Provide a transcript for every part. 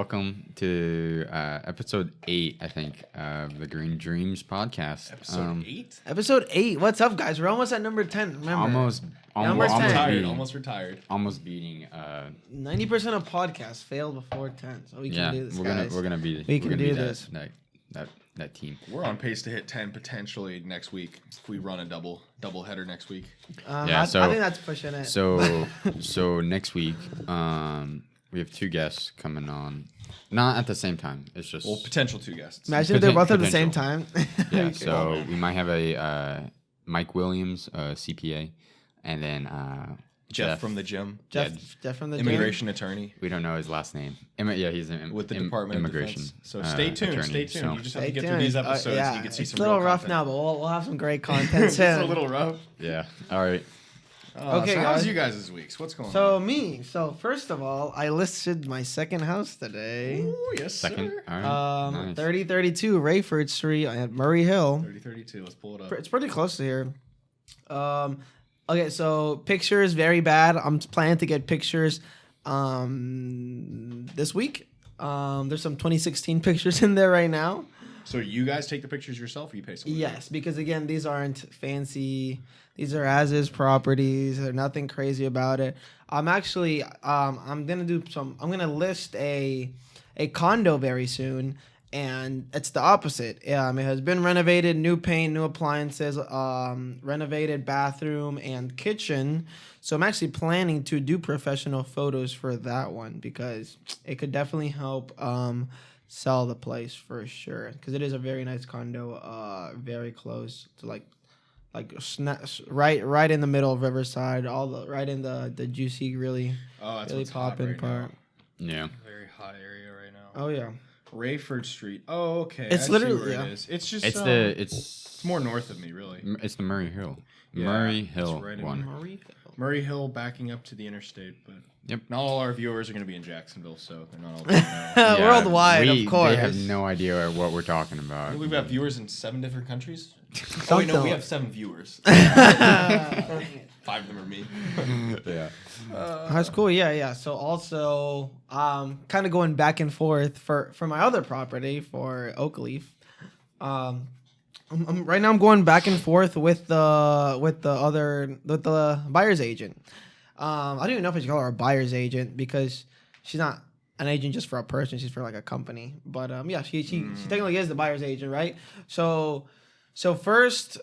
welcome to episode 8, I think, of the Green Dreams podcast. Episode 8? Episode 8. What's up, guys? We're almost at number 10. Remember? Almost retired. Almost beating. 90% of podcasts fail before 10, so we can do this, guys. We're gonna be. We can do this. That team. We're on pace to hit 10 potentially next week if we run a double header next week. I think that's pushing it. So next week, we have 2 guests coming on. Not at the same time. It's just potential 2 guests. Imagine if they're both at the same time. Yeah. So we might have a Mike Williams, CPA, and then Jeff from the gym. Jeff from the immigration attorney. We don't know his last name. He's with the Department Immigration. of Defense. So stay tuned. Attorney, Stay tuned. so. You just have to get through these episodes so you can see some It's a little real rough content. now, but we'll have some great content soon. It's a little rough. Yeah. All right. Okay, so how's guys. you guys' weeks? What's going on? So first of all, I listed my second house today. Ooh, yes, Second. sir. All right. Nice. 3032 Rayford Street at Murray Hill. 3032. Let's pull it up. It's pretty close to here. Okay, so pictures very bad. I'm planning to get pictures this week. There's some 2016 pictures in there right now. So you guys take the pictures yourself, or you pay someone? Yes, because again, these aren't fancy. These are as-is properties. There's nothing crazy about it. I'm actually I'm gonna list a condo very soon, and it's the opposite. It has been renovated, new paint, new appliances, renovated bathroom and kitchen. So I'm actually planning to do professional photos for that one because it could definitely help sell the place for sure. Because it is a very nice condo, very close to right in the middle of Riverside, right in the juicy, really popping right part. Yeah. Very hot area right now. Oh yeah. Rayford Street. Oh, okay. It's I see literally- where yeah. it is. It's just It's more north of me, really. It's the Murray Hill. Yeah, Murray it's Hill right in one. Murray Hill backing up to the interstate, but Yep. not all our viewers are going to be in Jacksonville, so they're not all going to know. Yeah, Worldwide, of course. They have no idea what we're talking about. We've got viewers in 7 different countries. Don't we tell. have 7 viewers. 5 of them are me. Yeah. That's cool. Yeah. So also, kind of going back and forth for my other property for Oakleaf. Right now I'm going back and forth with the buyer's agent. I don't even know if I should call her a buyer's agent because she's not an agent just for a person. She's for like a company. But yeah, she technically is the buyer's agent, right? So first.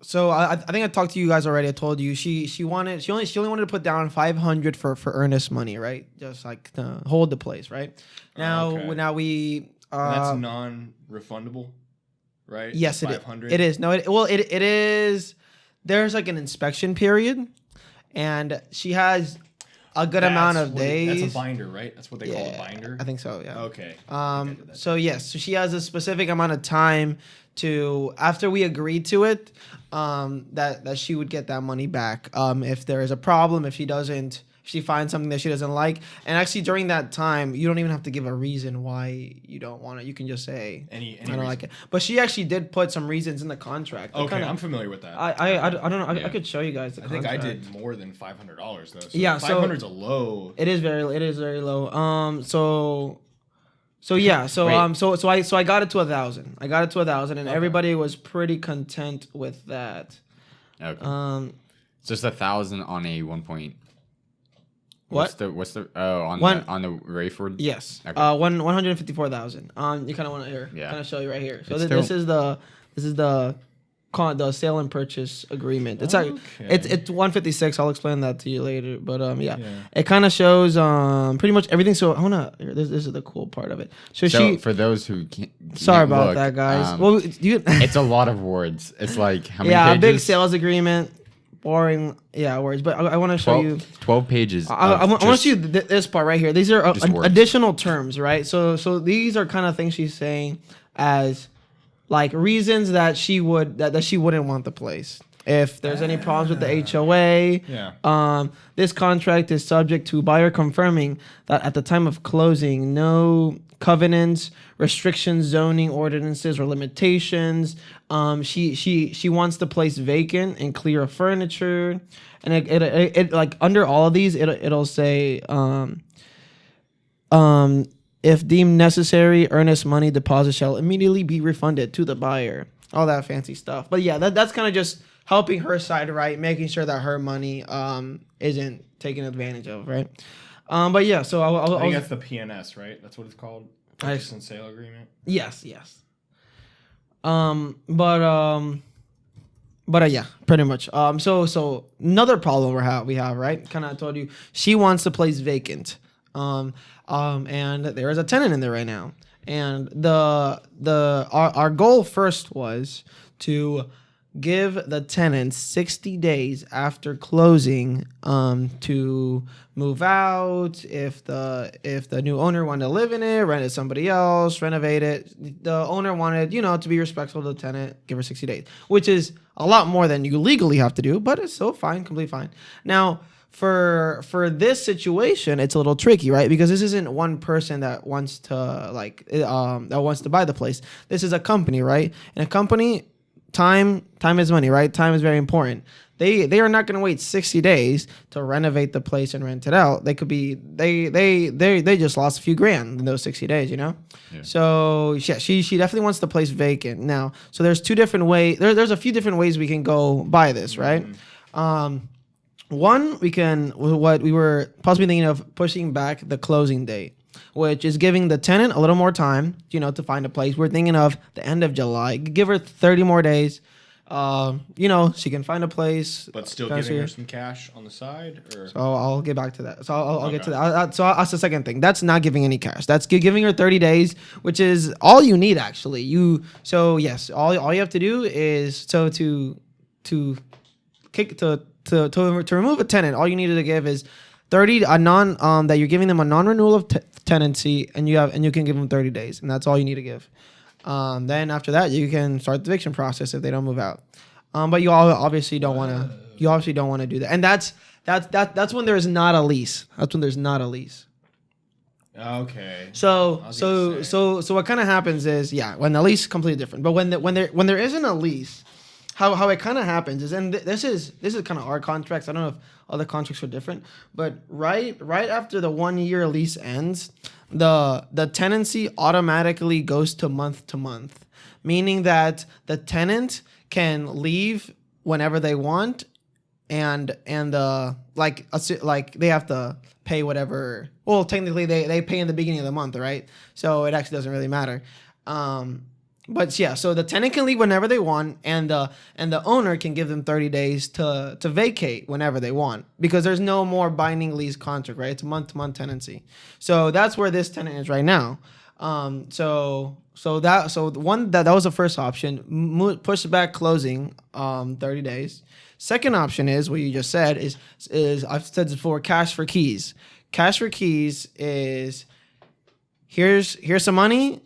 So I think I talked to you guys already. I told you she only wanted to put down $500 for earnest money, right? Just like to hold the place, right? Now we That's non-refundable, right? yes, it $500. is. It is. No, it is. There's like an inspection period, and she has a good amount of days. That's a binder, right? That's what they call a binder. I think so. Yeah. Okay. So yes, so she has a specific amount of time to after we agreed to it, that she would get that money back. If there is a problem, if she finds something that she doesn't like, and actually during that time, you don't even have to give a reason why you don't want it. You can just say Any I don't reason. like it. But she actually did put some reasons in the contract. Okay, I'm familiar with that. I don't know. Yeah. I could show you guys the I think contract. I did more than $500 though. So Yeah, so- 500's a low. It is very low. So yeah, so Wait. I got it to 1,000. I got it to 1,000, and everybody was pretty content with that. Okay. It's just 1,000 on a 1 point. What? What's the on the Rayford? Yes. Okay. 154,000. You kind of want to hear? Yeah. Kind of show you right here. So It's this is the sale and purchase agreement. It's like it's 156. I'll explain that to you later. But yeah. It kind of shows pretty much everything. So I wanna. This is the cool part of it. So for those who can't. Sorry can't about look, that, guys. Well, it's a lot of words. It's like how many yeah, pages? a big sales agreement. Boring, words. But I want to show you. 12 pages. I want to show you this part right here. These are Just words. additional terms, right? So these are kind of things she's saying as like reasons that she wouldn't want the place. If there's any problems with the HOA, this contract is subject to buyer confirming that at the time of closing, no covenants, restrictions, zoning ordinances, or limitations. She wants the place vacant and clear of furniture, and it like under all of these, it'll say If deemed necessary, earnest money deposit shall immediately be refunded to the buyer. All that fancy stuff. But yeah, that's kind of just helping her side, right? Making sure that her money isn't taken advantage of, right? But yeah, so I think that's the PNS, right? That's what it's called. Purchase and sale agreement. Yes. But yeah, pretty much. So another problem we have, right? Kind of told you she wants the place vacant. And there is a tenant in there right now. And our goal first was to give the tenants 60 days after closing to move out. If the new owner wanted to live in it, rent it to somebody else, renovate it. The owner wanted, to be respectful of the tenant, give her 60 days, which is a lot more than you legally have to do, but it's still fine, completely fine. Now, for this situation, it's a little tricky, right? Because this isn't one person that wants to buy the place. This is a company, right? And a company, time is money, right? Time is very important. They are not going to wait 60 days to renovate the place and rent it out. They could be they just lost a few grand in those 60 days, Yeah. So yeah, she definitely wants the place vacant now. So there's two different ways. There's a few different ways we can go by this, right? One, what we were possibly thinking of pushing back the closing date, which is giving the tenant a little more time, to find a place. We're thinking of the end of July. Give her 30 more days. She can find a place. But still giving her some cash on the side? Or? So I'll get back to that. So I'll get to that. So that's the second thing. That's not giving any cash. That's giving her 30 days, which is all you need, actually. Yes, all you have to do is to remove a tenant. All you needed to give is 30 that you're giving them a non-renewal of tenancy, and you can give them 30 days, and that's all you need to give. Then after that, you can start the eviction process if they don't move out. But you obviously don't want to do that, and that's when there's not a lease. That's when there's not a lease. Okay. So what kind of happens is, when the lease is completely different. But when there isn't a lease, how it kind of happens is, and this is kind of our contracts. I don't know if other contracts are different, but right after the 1 year lease ends, the tenancy automatically goes to month, meaning that the tenant can leave whenever they want, and they have to pay whatever. Well, technically they pay in the beginning of the month, right? So it actually doesn't really matter. But yeah, so the tenant can leave whenever they want, and the owner can give them 30 days to vacate whenever they want, because there's no more binding lease contract, right? It's a month-to-month tenancy. So that's where this tenant is right now. So that was the first option. Push back closing 30 days. Second option is what you just said is I've said this before, cash for keys. Cash for keys is here's some money.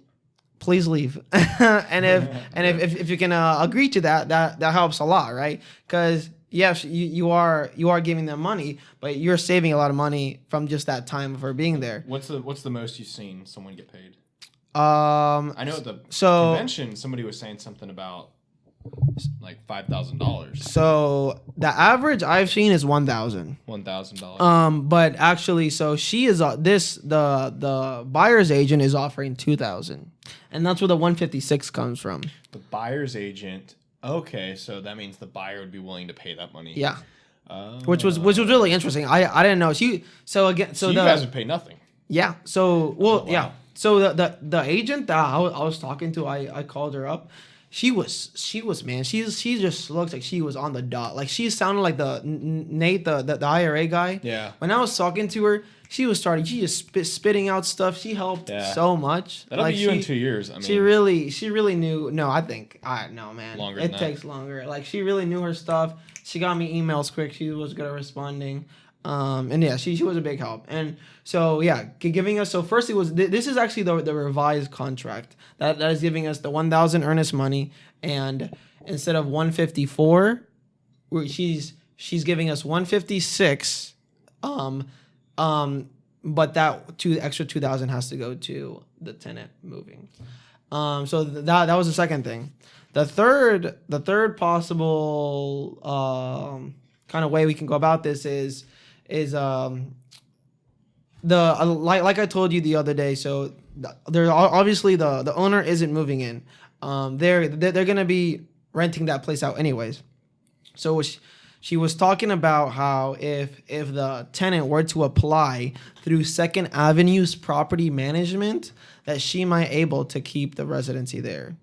Please leave. and if you can agree to that helps a lot, right? Because yes, you are giving them money, but you're saving a lot of money from just that time of her being there. What's the most you've seen someone get paid? I know at the convention somebody was saying something about like $5,000. So the average I've seen is $1,000. $1,000. But actually, so she is the buyer's agent is offering $2,000, and that's where the 156 comes from. The buyer's agent. Okay, so that means the buyer would be willing to pay that money. Yeah. Which was really interesting. I didn't know. So you guys would pay nothing. Yeah. So well, wow. yeah. So the agent that I was talking to, I called her up. She was man. She just looks like she was on the dot. Like she sounded like the Nate, the IRA guy. Yeah. When I was talking to her, she just spitting out stuff. She helped so much. That'll be you in 2 years. I mean, she really knew. No, no, man. Longer. It takes longer. Like she really knew her stuff. She got me emails quick. She was good at responding. And yeah, she was a big help. And so yeah, giving us, so first it was, this is actually the revised contract that is giving us the 1,000 earnest money, and instead of 154, she's giving us 156. But that extra 2,000 has to go to the tenant moving. So that was the second thing. The third possible kind of way we can go about this is like I told you the other day. So there obviously the owner isn't moving in. They're gonna be renting that place out anyways. So she was talking about how if the tenant were to apply through Second Avenue's property management, that she might able to keep the residency there.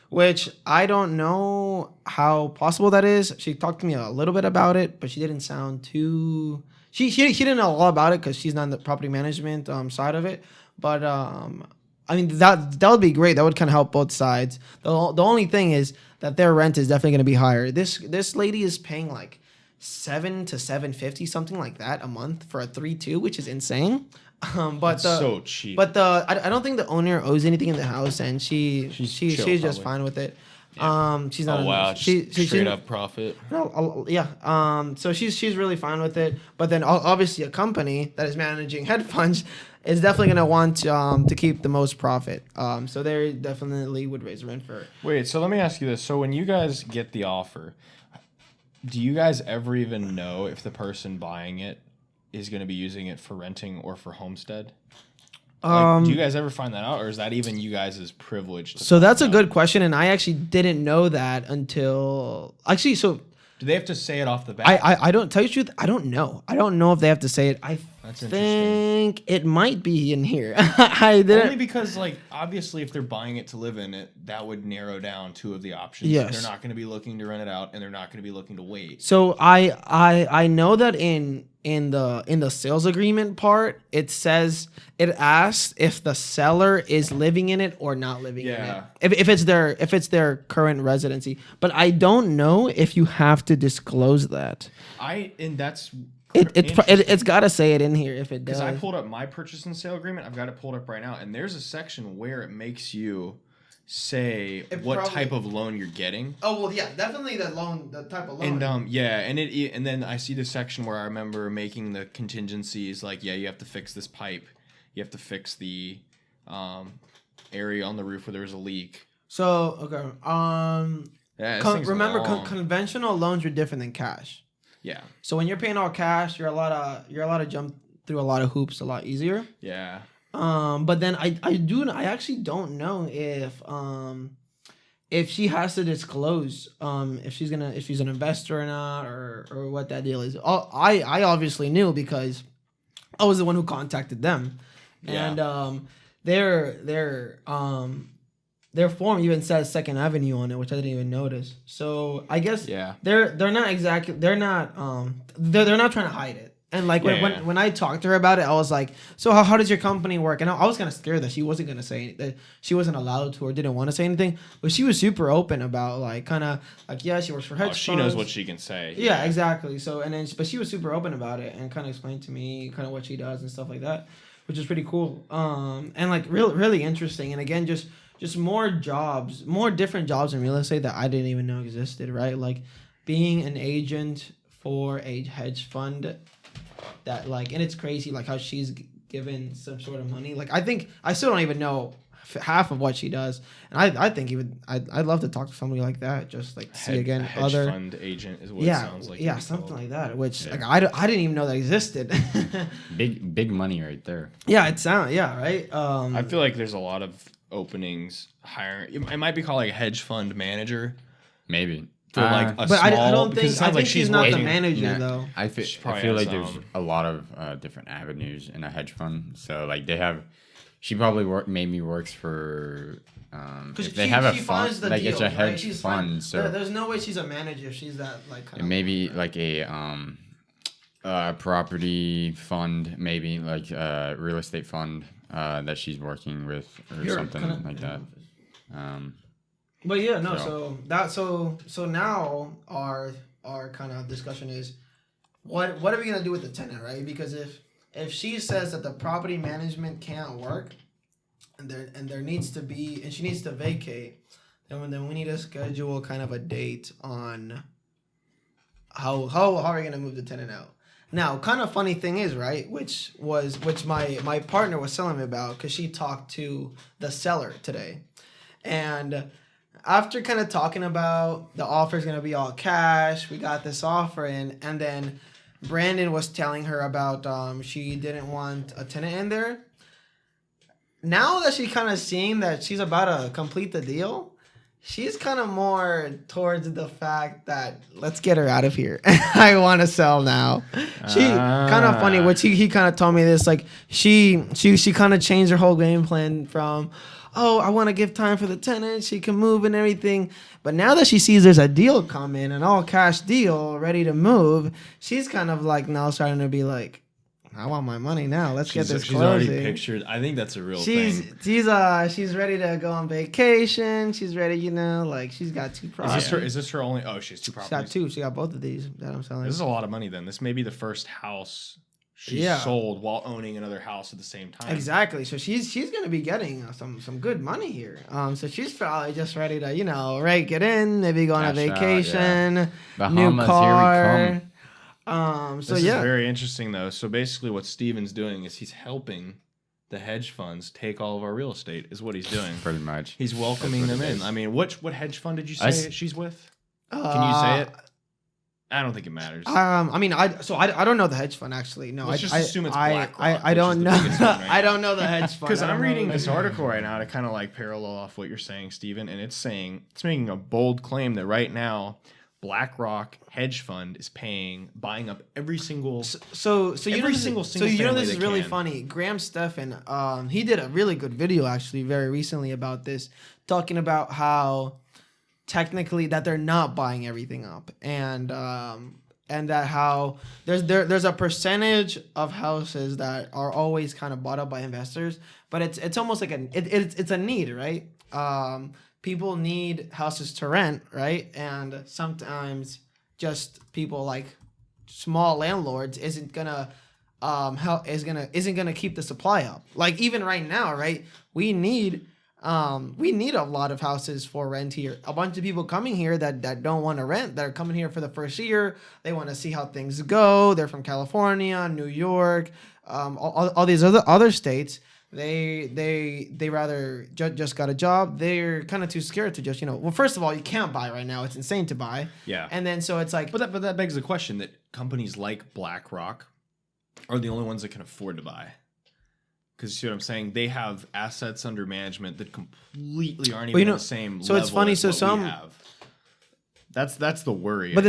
Which I don't know how possible that is. She talked to me a little bit about it, but she didn't sound too. She didn't know a lot about it because she's not in the property management side of it. But I mean that would be great. That would kind of help both sides. The only thing is that their rent is definitely going to be higher. This lady is paying like $700 to $750 something like that a month for a 3-2, which is insane. But That's so cheap. But I don't think the owner owes anything in the house, and she's chill, just probably. fine with it. Yeah. She's not. Oh wow, She straight up profit. No, yeah. So she's really fine with it. But then obviously a company that is managing hedge funds is definitely gonna want to keep the most profit. So they definitely would raise rent for. Wait, so let me ask you this: so when you guys get the offer, do you guys ever even know if the person buying it is going to be using it for renting or for homestead? Like, do you guys ever find that out, or is that even you guys' privilege? So that's a good question, and I actually didn't know that until actually. So do they have to say it off the bat? I don't tell you the truth. I don't know. I don't know if they have to say it. That's think it might be in here. I didn't. Only because, like, obviously, if they're buying it to live in it, that would narrow down two of the options. Yes. They're not going to be looking to rent it out, and they're not going to be looking to wait. So I know that in the sales agreement part, it says it asks if the seller is living in it or not living in it. If it's their current residency, but I don't know if you have to disclose that. It's got to say it in here if it does. Because I pulled up my purchase and sale agreement. I've got it pulled up right now, and there's a section where it makes you say what type of loan you're getting. Oh well, yeah, definitely the type of loan. And then I see the section where I remember making the contingencies, like you have to fix this pipe, you have to fix the area on the roof where there's a leak. So okay, remember conventional loans are different than cash. Yeah. So when you're paying all cash, you're allowed to jump through a lot of hoops a lot easier. Yeah. But then I actually don't know if she has to disclose if she's an investor or not or what that deal is. I obviously knew because I was the one who contacted them. Yeah. And their form even says Second Avenue on it, which I didn't even notice. So I guess they're not exactly they're not trying to hide it. And like when I talked to her about it, I was like, so how does your company work? And I was kind of scared that she wasn't gonna say that she wasn't allowed to or didn't want to say anything. But she was super open about she works for hedge funds. She knows what she can say. Yeah, exactly. So but she was super open about it and kind of explained to me kind of what she does and stuff like that, which is pretty cool. And like really interesting. And again, just more different jobs in real estate that I didn't even know existed, right? Like being an agent for a hedge fund that and it's crazy like how she's given some sort of money. Like I still don't even know half of what she does. And I think I'd love to talk to somebody like that, just like see again hedge other fund agent is what it sounds like. Yeah, something like that, which like I didn't even know that existed. Big money right there. Yeah, right? I feel like there's a lot of openings hiring. It might be called like a hedge fund manager. Maybe. For like a but small, I don't think I think like she's not the manager though. I feel like there's a lot of different avenues in a hedge fund. So like she probably maybe works for if they have a fund, like deals, it's a hedge fund. So there's no way she's a manager. She's that like kind of maybe like a property fund, maybe like a real estate fund that she's working with or something like that. But yeah, no. So now our kind of discussion is what are we gonna do with the tenant, right? Because if she says that the property management can't work, and there needs to be and she needs to vacate, then we need to schedule kind of a date on how are we gonna move the tenant out. Now, kind of funny thing is, right, which my partner was telling me about because she talked to the seller today, and after kind of talking about the offer is going to be all cash, we got this offer in, and then Brandon was telling her about she didn't want a tenant in there. Now that she's kind of seeing that she's about to complete the deal, she's kind of more towards the fact that let's get her out of here. I want to sell now. She kind of funny. Which he kind of told me this. Like she kind of changed her whole game plan from, oh, I want to give time for the tenant. She can move and everything. But now that she sees there's a deal coming, an all cash deal ready to move, she's kind of like now starting to be like, I want my money now. Let's get this closing. She's already pictured. I think that's a real thing. She's ready to go on vacation. She's ready, like she's got 2 properties. Is this her only? Oh, she has 2 properties. She got 2. She got both of these that I'm selling. This is a lot of money. Then this may be the first house she sold while owning another house at the same time. Exactly. So she's gonna be getting some good money here. So she's probably just ready to rake it in. Maybe go on a vacation. Bahamas, new car. Here we come. This is very interesting though. So basically what Steven's doing is he's helping the hedge funds take all of our real estate is what he's doing. Pretty much. He's welcoming them in. I mean, what hedge fund did you say she's with? Can you say it? I don't think it matters. I don't know the hedge fund actually. No, let's just assume it's BlackRock. I don't know. I don't know the hedge fund. Because I'm reading this article right now to kind of like parallel off what you're saying, Steven, and it's making a bold claim that right now BlackRock hedge fund is buying up every single this is really funny. Graham Stephan, he did a really good video actually very recently about this, talking about how technically that they're not buying everything up, and that how there's a percentage of houses that are always kind of bought up by investors, but it's almost like it's a need, right? People need houses to rent, right? And sometimes just people like small landlords isn't gonna keep the supply up. Like even right now, right? We need a lot of houses for rent here. A bunch of people coming here that don't want to rent, that are coming here for the first year. They want to see how things go. They're from California, New York, all these other states. They rather just got a job. They're kind of too scared to just, well, first of all, you can't buy right now. It's insane to buy. Yeah. And then so it's like. But that begs the question that companies like BlackRock are the only ones that can afford to buy. Because you see what I'm saying? They have assets under management that completely aren't even the same level. So it's funny. So we have. That's the worry. But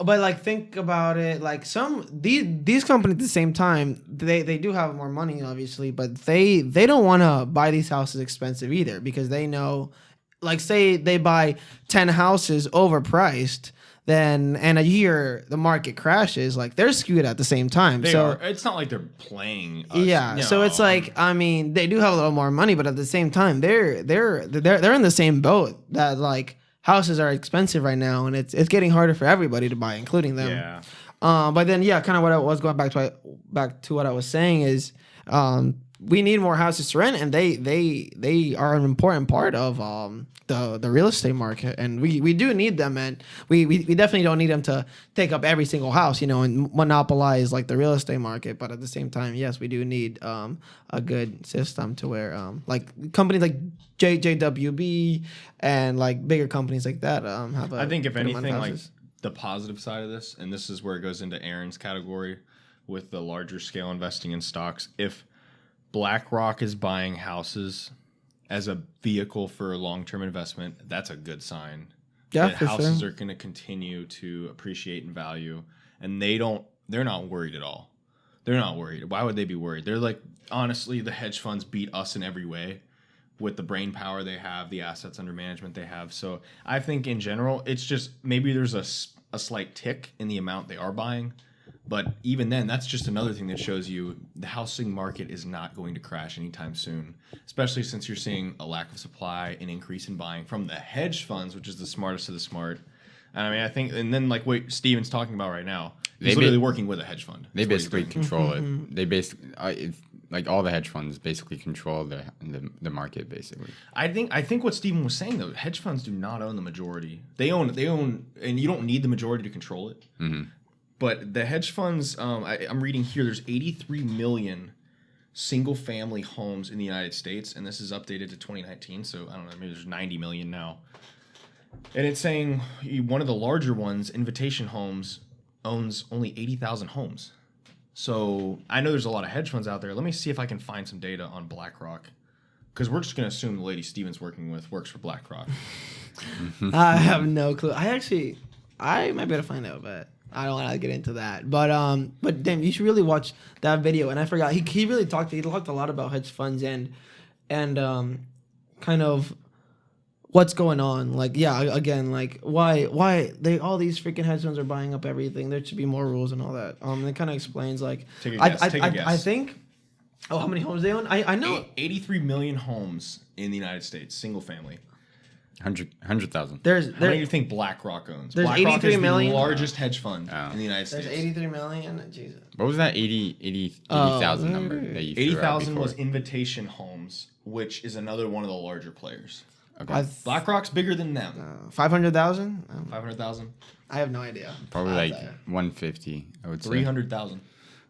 But like think about it, like these companies at the same time, they do have more money obviously, but they don't want to buy these houses expensive either, because they know, like say they buy 10 houses overpriced, then in a year the market crashes, like they're skewed at the same time. It's not like they're playing us. Yeah, so it's like, I mean, they do have a little more money, but at the same time they're in the same boat that like houses are expensive right now, and it's getting harder for everybody to buy, including them. Yeah. But then, kind of what I was going back to what I was saying is, we need more houses to rent, and they are an important part of the real estate market, and we do need them, and we definitely don't need them to take up every single house, and monopolize like the real estate market. But at the same time, yes, we do need a good system to where like companies like JWB and like bigger companies like that have. I think if anything, like the positive side of this, and this is where it goes into Aaron's category with the larger scale investing in stocks. If BlackRock is buying houses as a vehicle for a long-term investment, that's a good sign. Yeah, that houses are going to continue to appreciate in value, and they're not worried at all. They're not worried. Why would they be worried? They're like, honestly, the hedge funds beat us in every way with the brain power they have, the assets under management they have. So I think in general, it's just maybe there's a slight tick in the amount they are buying. But even then, that's just another thing that shows you the housing market is not going to crash anytime soon, especially since you're seeing a lack of supply, an increase in buying from the hedge funds, which is the smartest of the smart. And I mean, I think, and then like what Steven's talking about right now, he's literally working with a hedge fund. They basically control it. They basically, like all the hedge funds basically control the market basically. I think what Steven was saying though, hedge funds do not own the majority. They own, and you don't need the majority to control it. Mm-hmm. But the hedge funds, I'm reading here, there's 83 million single-family homes in the United States, and this is updated to 2019, so I don't know, maybe there's 90 million now. And it's saying one of the larger ones, Invitation Homes, owns only 80,000 homes. So I know there's a lot of hedge funds out there. Let me see if I can find some data on BlackRock, because we're just going to assume the lady Steven's working with works for BlackRock. I have no clue. I might be able to find out, but I don't want to get into that. But damn, you should really watch that video. And I forgot he really talked a lot about hedge funds and kind of what's going on. Like, yeah, again, like why they all these freaking hedge funds are buying up everything. There should be more rules and all that. It kind of explains like Take a guess. I think. Oh, how many homes they own? I know 83 million homes in the United States, single family. 100,000. How many do you think BlackRock owns? There's BlackRock 83 is million? the largest hedge fund in the United States. There's 83 million. Jesus. What was that 80,000 number that you threw out 80,000 before? was Invitation Homes, which is another one of the larger players. Okay. BlackRock's bigger than them. 500,000. 500,000. I have no idea. Probably like 150. I would say. 300,000.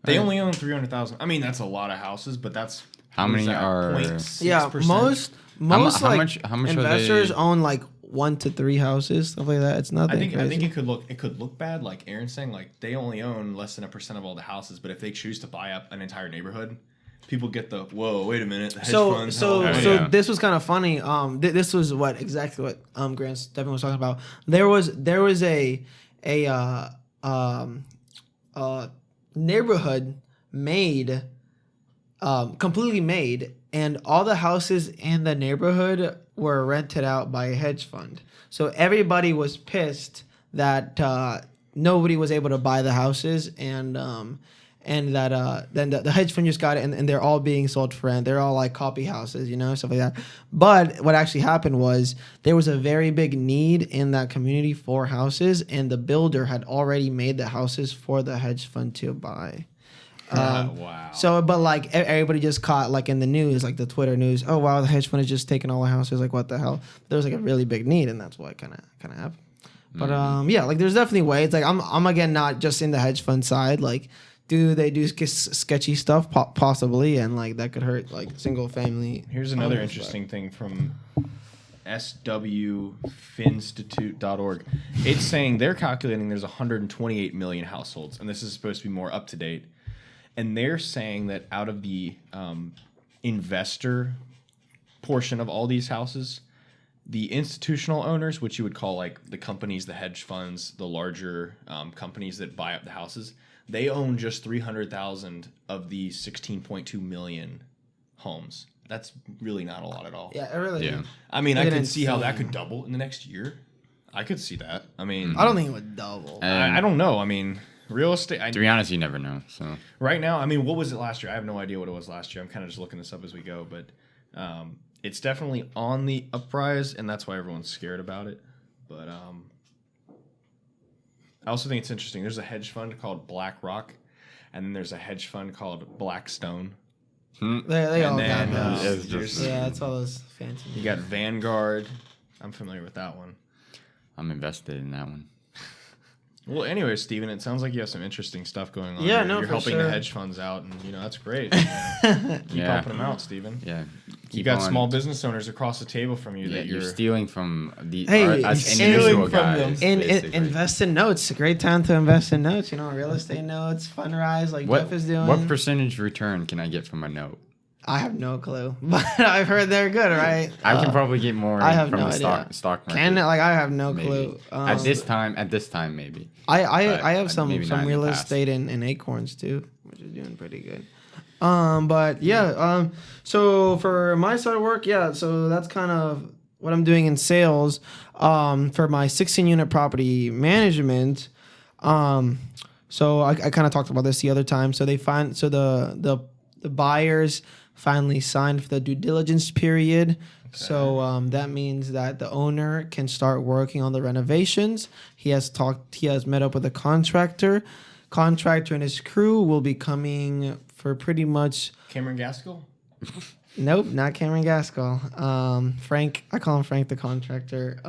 They only own 300,000. I mean, that's a lot of houses, but that's how many are? 0.6%. Yeah, most how much investors own like 1 to 3 houses, stuff like that. It's nothing. I think it could look bad, like Aaron's saying, like they only own less than 1% of all the houses, but if they choose to buy up an entire neighborhood, people get the whoa, wait a minute, the hedge funds. So this was kind of funny. This was exactly what Grant Stephen was talking about. There was a neighborhood made, completely made, and all the houses in the neighborhood were rented out by a hedge fund. So everybody was pissed that nobody was able to buy the houses, and that then the hedge fund just got it, and they're all being sold for rent. They're all like copy houses, stuff like that. But what actually happened was there was a very big need in that community for houses, and the builder had already made the houses for the hedge fund to buy. Wow. So, but like everybody just caught like in the news, like the Twitter news. Oh wow, the hedge fund is just taking all the houses. Like what the hell? There was like a really big need, and that's why it kind of happened. But yeah, like there's definitely ways. Like I'm again not just in the hedge fund side. Like, do they do sketchy stuff? Possibly, and like that could hurt like single family. Here's another interesting thing from swfinstitute.org. It's saying they're calculating there's 128 million households, and this is supposed to be more up to date. And they're saying that out of the investor portion of all these houses, the institutional owners, which you would call like the companies, the hedge funds, the larger companies that buy up the houses, they own just 300,000 of the 16.2 million homes. That's really not a lot at all. Yeah, it really. Yeah. I mean, I could see how that could double in the next year. I could see that. I mean, I don't think it would double. I don't know. I mean, real estate. To be honest, you never know. So right now, I mean, what was it last year? I have no idea what it was last year. I'm kind of just looking this up as we go, but it's definitely on the uprise, and that's why everyone's scared about it. But I also think it's interesting. There's a hedge fund called BlackRock, and then there's a hedge fund called Blackstone. They all got those. Yeah, it's all those fancy. You got Vanguard. I'm familiar with that one. I'm invested in that one. Well, anyway, Steven, it sounds like you have some interesting stuff going on. Yeah, You're for helping sure. the hedge funds out, and that's great. Keep pumping them out, Steven. Yeah. You got small business owners across the table from you that you're stealing from the us individual from guys. Invest in notes. A great time to invest in notes. Real estate notes, Fundrise, like Jeff is doing. What percentage return can I get from a note? I have no clue, but I've heard they're good, right? I can probably get more from the stock market. I have no clue. At this time, maybe. I have some not real estate in Acorns too, which is doing pretty good. But yeah, so for my side of work, yeah, so that's kind of what I'm doing in sales. For my 16-unit property management, so I kind of talked about this the other time. So the buyers finally signed for the due diligence period. Okay. So that means that the owner can start working on the renovations. He has met up with a contractor. Contractor and his crew will be coming for pretty much... Cameron Gaskell? Nope, not Cameron Gaskell. Frank, I call him Frank the contractor.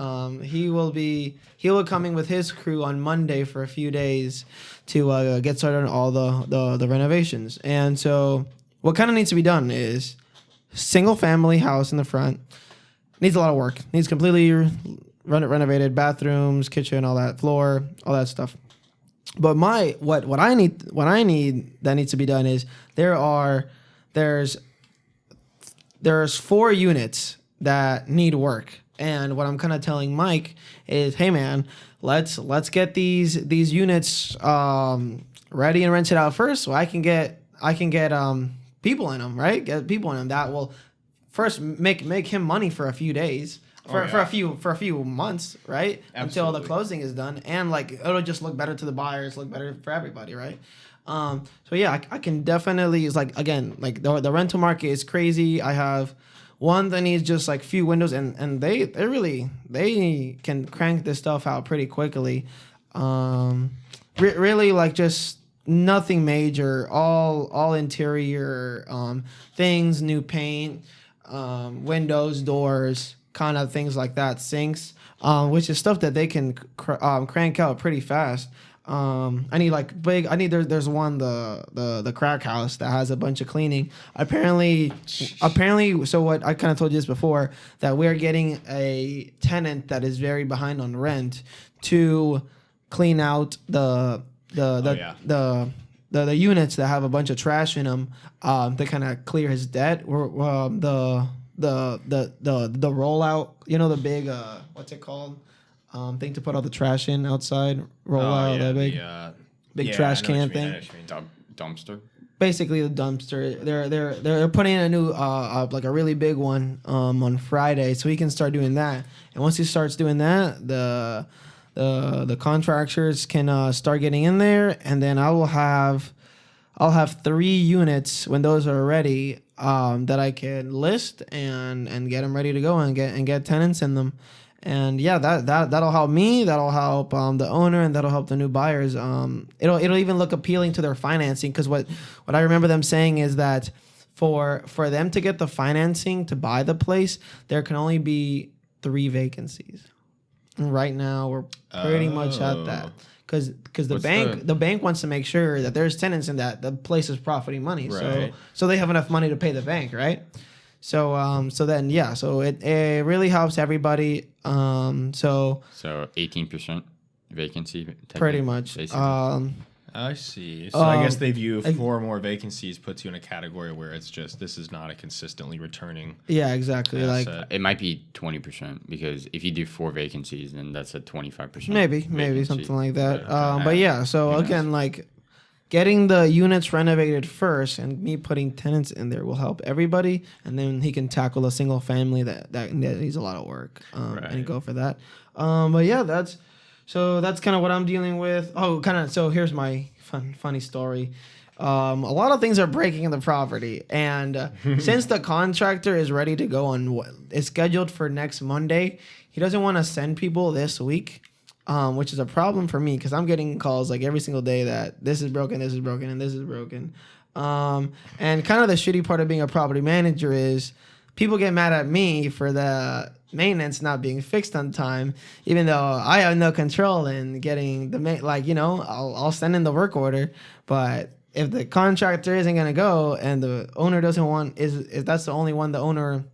He will be coming with his crew on Monday for a few days to get started on all the renovations. And so what kind of needs to be done is single family house in the front. Needs a lot of work. Needs completely renovated, bathrooms, kitchen, all that, floor, all that stuff. But what I need that needs to be done is there's 4 units that need work. And what I'm kind of telling Mike is, hey man, let's get these units ready and rented out first, so I can get people in them, right? Get people in them that will first make him money for a few days, for a few months, right? Absolutely. Until the closing is done, and like it'll just look better to the buyers, look better for everybody, right? So yeah, I can definitely, it's like, again, like the rental market is crazy. I have one that needs just like few windows, and they can crank this stuff out pretty quickly. Really, like, just nothing major, all interior things, new paint, windows, doors, kind of things like that, sinks, which is stuff that they can crank out pretty fast. I need like big. There's one, the crack house that has a bunch of cleaning. Apparently, so what I kind of told you this before, that we're getting a tenant that is very behind on rent to clean out the units that have a bunch of trash in them, to kind of clear his debt. The rollout, the big what's it called? Thing to put all the trash in outside, big trash can thing. Dumpster. Basically, the dumpster. They're putting in a new like a really big one on Friday, so he can start doing that. And once he starts doing that, the contractors can start getting in there, and then I'll have 3 units when those are ready, that I can list and get them ready to go and get tenants in them. And yeah, that'll help me. That'll help the owner, and that'll help the new buyers. It'll even look appealing to their financing, because what I remember them saying is that for them to get the financing to buy the place, there can only be 3 vacancies. And right now we're pretty much at that, because the bank wants to make sure that there's tenants in that the place is profiting money, right. So they have enough money to pay the bank, right? So it really helps everybody. So 18% vacancy. Pretty much. I see. So I guess they view 4 more vacancies puts you in a category where it's just, this is not a consistently returning. Yeah, exactly. Asset. Like, it might be 20%, because if you do 4 vacancies, then that's a 25%. Maybe something like that. But yeah, so again, like, getting the units renovated first and me putting tenants in there will help everybody, and then he can tackle a single family that needs a lot of work, and go for that. But yeah, that's kind of what I'm dealing with. So here's my funny story. A lot of things are breaking in the property, and since the contractor is ready to go is scheduled for next Monday, he doesn't want to send people this week. Which is a problem for me, because I'm getting calls like every single day that this is broken, and this is broken. And kind of the shitty part of being a property manager is people get mad at me for the maintenance not being fixed on time, even though I have no control in getting I'll send in the work order, but if the contractor isn't gonna go and the owner doesn't want, is that's the only one the owner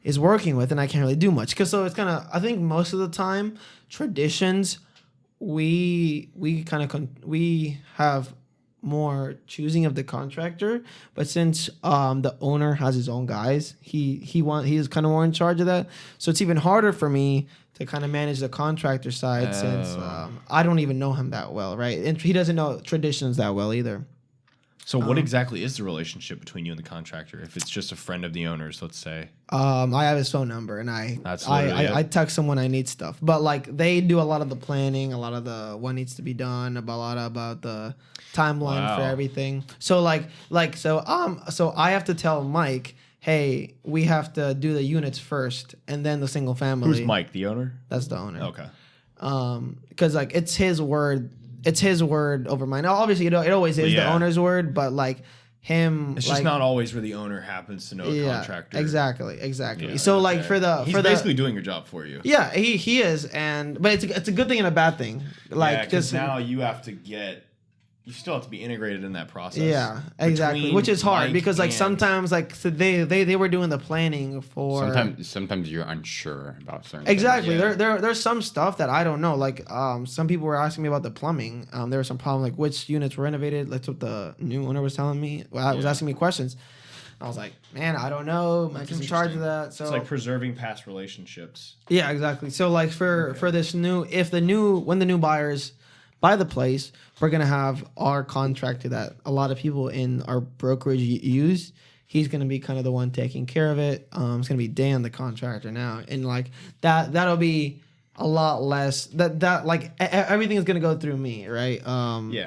is working with, and I can't really do much. So it's kind of, I think most of the time, traditions, we have more choosing of the contractor, but since the owner has his own guys, he's kind of more in charge of that. So it's even harder for me to kind of manage the contractor side, since I don't even know him that well, right? And he doesn't know traditions that well either. So what exactly is the relationship between you and the contractor? If it's just a friend of the owner's, let's say. I have his phone number, and I text him when I need stuff. But like, they do a lot of the planning, a lot of the what needs to be done, a lot about the timeline for everything. So so I have to tell Mike, hey, we have to do the units first, and then the single family. Who's Mike, the owner? That's the owner. Okay. Because like, it's his word. It's his word over mine. Now, obviously, it always is the owner's word, but like him, it's just not always where the owner happens to know the contractor. Exactly. Yeah, so like he's basically doing your job for you. Yeah, he is, but it's a good thing and a bad thing. Like, because now you have to get you still have to be integrated in that process. Yeah, exactly. Which is hard because like sometimes like so they were doing the planning for. Sometimes you're unsure about certain. Exactly. Things. Yeah. There's some stuff that I don't know. Like some people were asking me about the plumbing. There was some problem like which units were renovated. That's what the new owner was telling me. Was asking me questions. I was like, man, I don't know. Mike's in charge of that. So it's like preserving past relationships. Yeah, exactly. So like for this when the new buyers buy the place, we're gonna have our contractor that a lot of people in our brokerage use. He's gonna be kind of the one taking care of it. It's gonna be Dan, the contractor now, and like that'll be a lot less. That like everything is gonna go through me, right?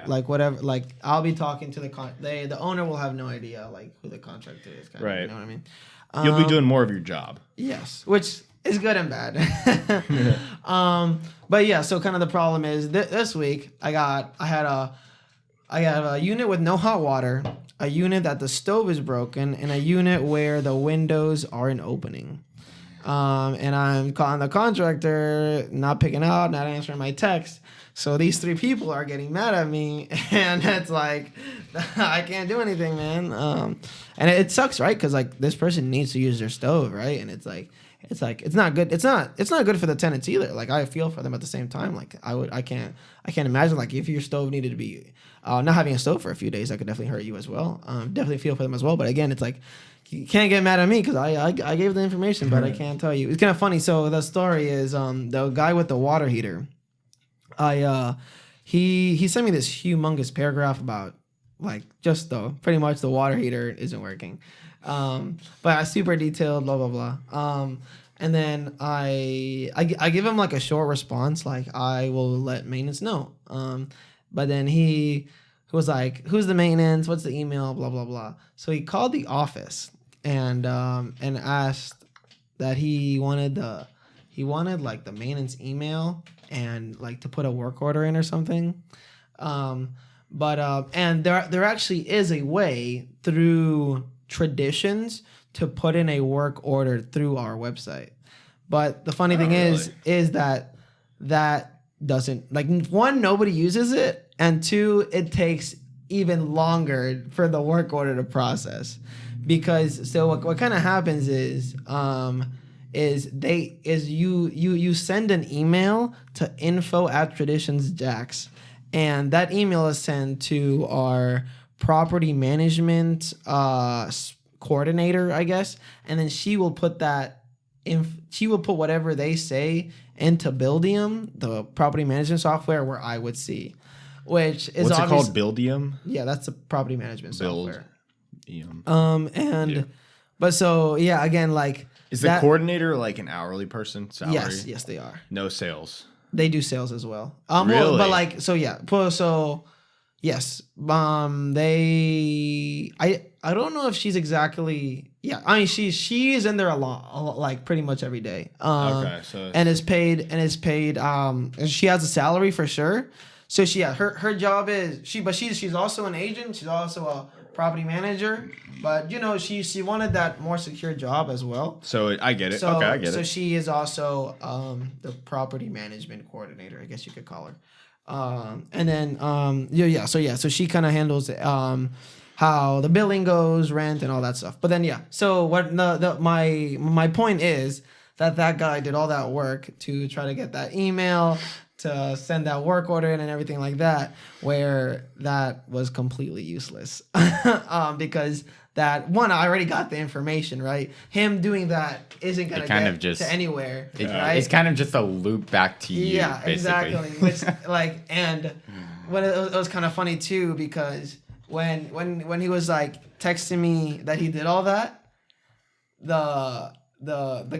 Like whatever. Like I'll be talking to the owner will have no idea like who the contractor is. Right. You know what I mean? You'll be doing more of your job. Yes, which is good and bad. But yeah, so kind of the problem is this week I had a unit with no hot water, a unit that the stove is broken, and a unit where the windows aren't opening. And I'm calling the contractor, not picking up, not answering my text. So these 3 people are getting mad at me, and it's like I can't do anything, man. And it sucks, right? Because like this person needs to use their stove, right? And it's not good. It's not good for the tenants either. Like I feel for them at the same time. Like I can't imagine like if your stove needed to be not having a stove for a few days, that could definitely hurt you as well. Definitely feel for them as well. But again, it's like you can't get mad at me because I gave the information, but I can't tell you. It's kind of funny. So the story is the guy with the water heater. He sent me this humongous paragraph about like just pretty much the water heater isn't working. But super detailed, blah blah blah. And then I give him like a short response, like I will let maintenance know. But then he was like, "Who's the maintenance? What's the email? Blah blah blah." So he called the office and asked that he wanted like the maintenance email and like to put a work order in or something. But there actually is a way through traditions to put in a work order through our website. But the funny thing is that doesn't, like, one, nobody uses it, and 2, it takes even longer for the work order to process. Because so what kind of happens is you send an email to info@traditionsjacks, and that email is sent to our property management coordinator, I guess, and then she will put whatever they say into Buildium, the property management software, where I would see, which is what's it called? Buildium? Yeah, that's the property management software. Yeah. But so yeah, again, like, is the coordinator like an hourly person? Salary? Yes, they are. No sales. They do sales as well. Really? But like, so yeah, so yes, I don't know if she's exactly. Yeah, I mean she's in there a lot, like pretty much every day. Okay, so and is paid. And she has a salary for sure. So her job is she's also an agent. She's also a property manager. But she wanted that more secure job as well. So I get it. Okay, I get it. So she is also the property management coordinator, I guess you could call her. And then so she kind of handles how the billing goes, rent, and all that stuff. But then so what my point is that guy did all that work to try to get that email, to send that work order in and everything like that, where that was completely useless. Because that one, I already got the information, right? Him doing that isn't gonna get to anywhere. Right? It's kind of just a loop back to you. Yeah, basically. Exactly. Which and when it was kind of funny too, because when he was like texting me that he did all that, the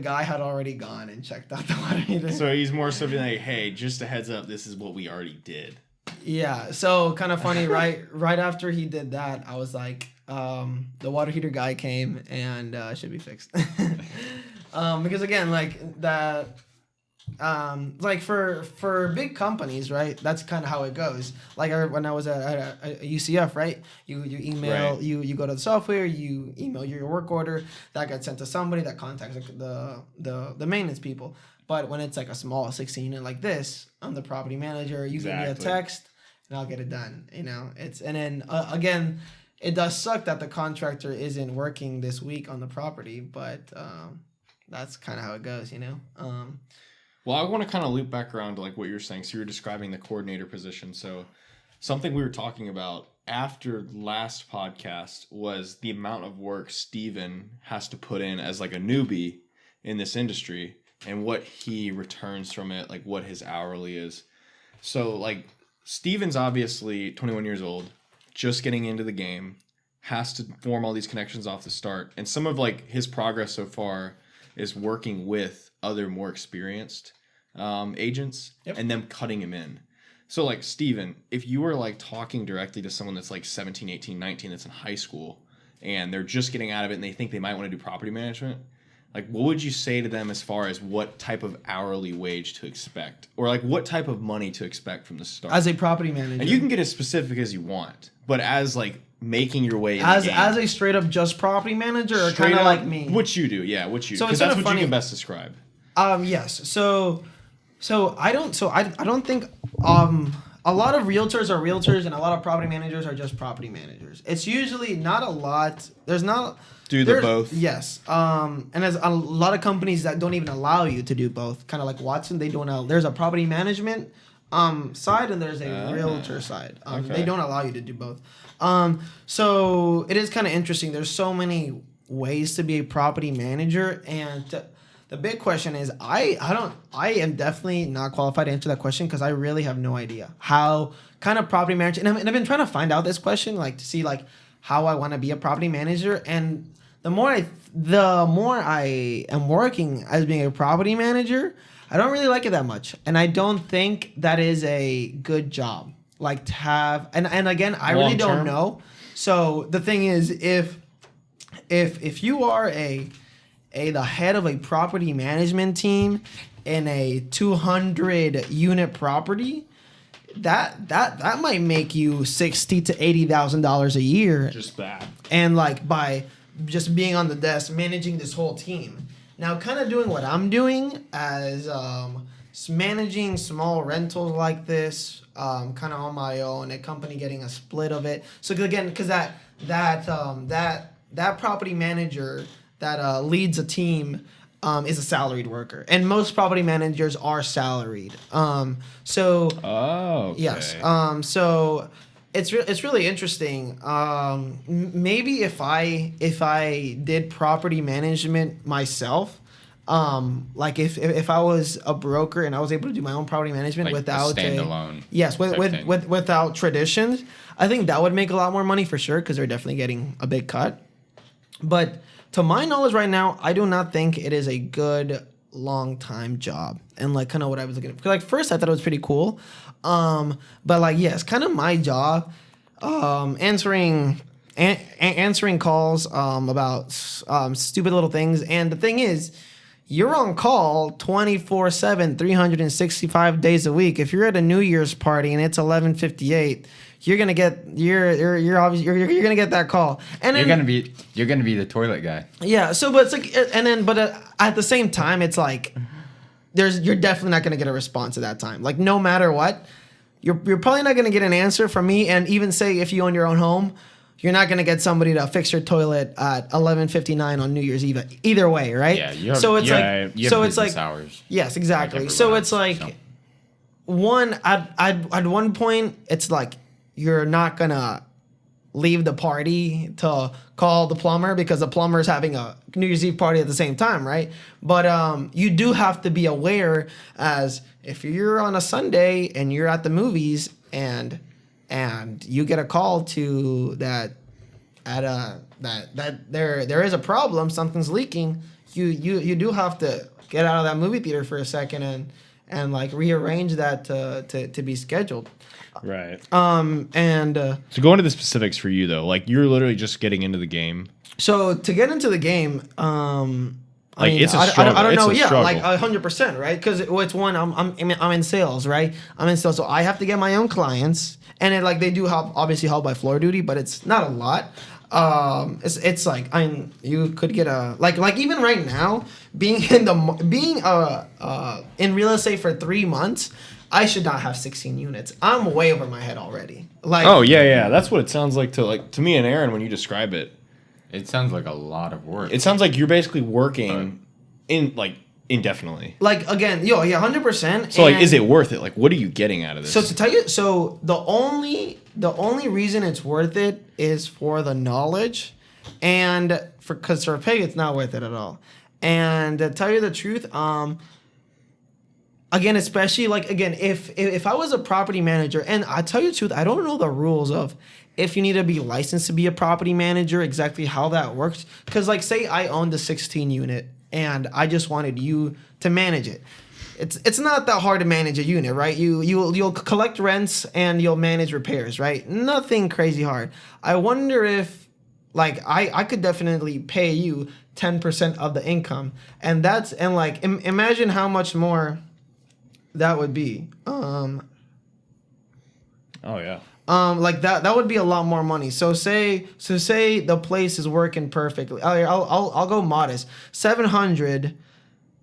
guy had already gone and checked out the water heater. So he's more so being like, hey, just a heads up, this is what we already did. Yeah, so kind of funny, right after he did that, I was like, the water heater guy came and it should be fixed. Because again, like that, like for big companies, right? That's kind of how it goes. Like when I was at UCF, right? You email, right. you go to the software, you email your work order, that gets sent to somebody that contacts the maintenance people. But when it's like a small 16 unit like this, I'm the property manager. You give me a text, and I'll get it done. And then again, it does suck that the contractor isn't working this week on the property, but that's kind of how it goes. Well, I want to kind of loop back around to like what you're saying. So you're describing the coordinator position. So something we were talking about after last podcast was the amount of work Steven has to put in as like a newbie in this industry and what he returns from it, like what his hourly is. So like Steven's obviously 21 years old, just getting into the game, has to form all these connections off the start. And some of like his progress so far is working with other more experienced agents and them cutting him in. So like Steven, if you were like talking directly to someone that's like 17, 18, 19 that's in high school and they're just getting out of it and they think they might want to do property management, like what would you say to them as far as what type of hourly wage to expect or like what type of money to expect from the start? As a property manager. And you can get as specific as you want, but as like making your way in as the game, as a straight up just property manager or kind of like me. What you do, yeah, what you do. So Because that's what you can best describe. Yes. So I don't think a lot of realtors are realtors and a lot of property managers are just property managers. It's usually not a lot. There's both. Yes. And there's a lot of companies that don't even allow you to do both. Kind of like Watson, they don't allow. There's a property management side and there's a realtor side. They don't allow you to do both. So it is kind of interesting. There's so many ways to be a property manager, and the big question is I am definitely not qualified to answer that question because I really have no idea how kind of property manager, and I've been trying to find out this question like to see like how I want to be a property manager, and the more I am working as being a property manager, I don't really like it that much, and I don't think that is a good job like to have, and again I really don't know. So the thing is, if you are the head of a property management team in a 200 unit property, that might make you $60,000 to $80,000 a year. Just bad. And like by just being on the desk managing this whole team. Now, kind of doing what I'm doing as managing small rentals like this, kind of on my own, a company getting a split of it. So again, because that property manager that leads a team is a salaried worker, and most property managers are salaried. Yes. So it's really interesting. Maybe if I did property management myself, like if I was a broker and I was able to do my own property management like without standalone. Without traditions, I think that would make a lot more money for sure because they're definitely getting a big cut. But to my knowledge right now, I do not think it is a good long-time job. And like kind of what I was looking at. Because like first I thought it was pretty cool. But like, yes, kind of my job, answering calls about stupid little things. And the thing is, you're on call 24/7, 365 days a week. If you're at a New Year's party and it's 11:58, you're gonna get you're obviously you're gonna get that call, and then, you're gonna be the toilet guy. Yeah. So, but it's like, and then, but at the same time, it's like you're definitely not gonna get a response at that time. Like no matter what, you're probably not gonna get an answer from me. And even say if you own your own home, you're not gonna get somebody to fix your toilet at 11:59 on New Year's Eve. Either way, right? Yeah. You have business hours. Yes, exactly. So it's like at one point, it's like. You're not gonna leave the party to call the plumber because the plumber is having a New Year's Eve party at the same time, right? But you do have to be aware as if you're on a Sunday and you're at the movies and you get a call to that there is a problem, something's leaking. You do have to get out of that movie theater for a second and like rearrange that to be scheduled. Right. So go into the specifics for you though. Like you're literally just getting into the game. So to get into the game, it's a struggle. I don't know. Yeah, struggle. like 100%, right? Because it's one. I'm in sales, right? I'm in sales, so I have to get my own clients, and they do obviously help by floor duty, but it's not a lot. It's like you could get a like even right now being in real estate for 3 months. I should not have 16 units. I'm way over my head already. Like, oh yeah, that's what it sounds like to me and Aaron when you describe it. It sounds like a lot of work. It sounds like you're basically working indefinitely. Like again, 100%. So like, is it worth it? Like, what are you getting out of this? So to tell you, the only reason it's worth it is for the knowledge, and because for pay it's not worth it at all. And to tell you the truth, again, especially like if I was a property manager, and I tell you the truth, I don't know the rules of if you need to be licensed to be a property manager, exactly how that works. Because like, say I owned a 16 unit and I just wanted you to manage it. It's not that hard to manage a unit, right? You'll collect rents and you'll manage repairs, right? Nothing crazy hard. I wonder if like I could definitely pay you 10% of the income, and imagine how much more that would be. Oh yeah. Like that would be a lot more money. So say the place is working perfectly. I'll go modest. 700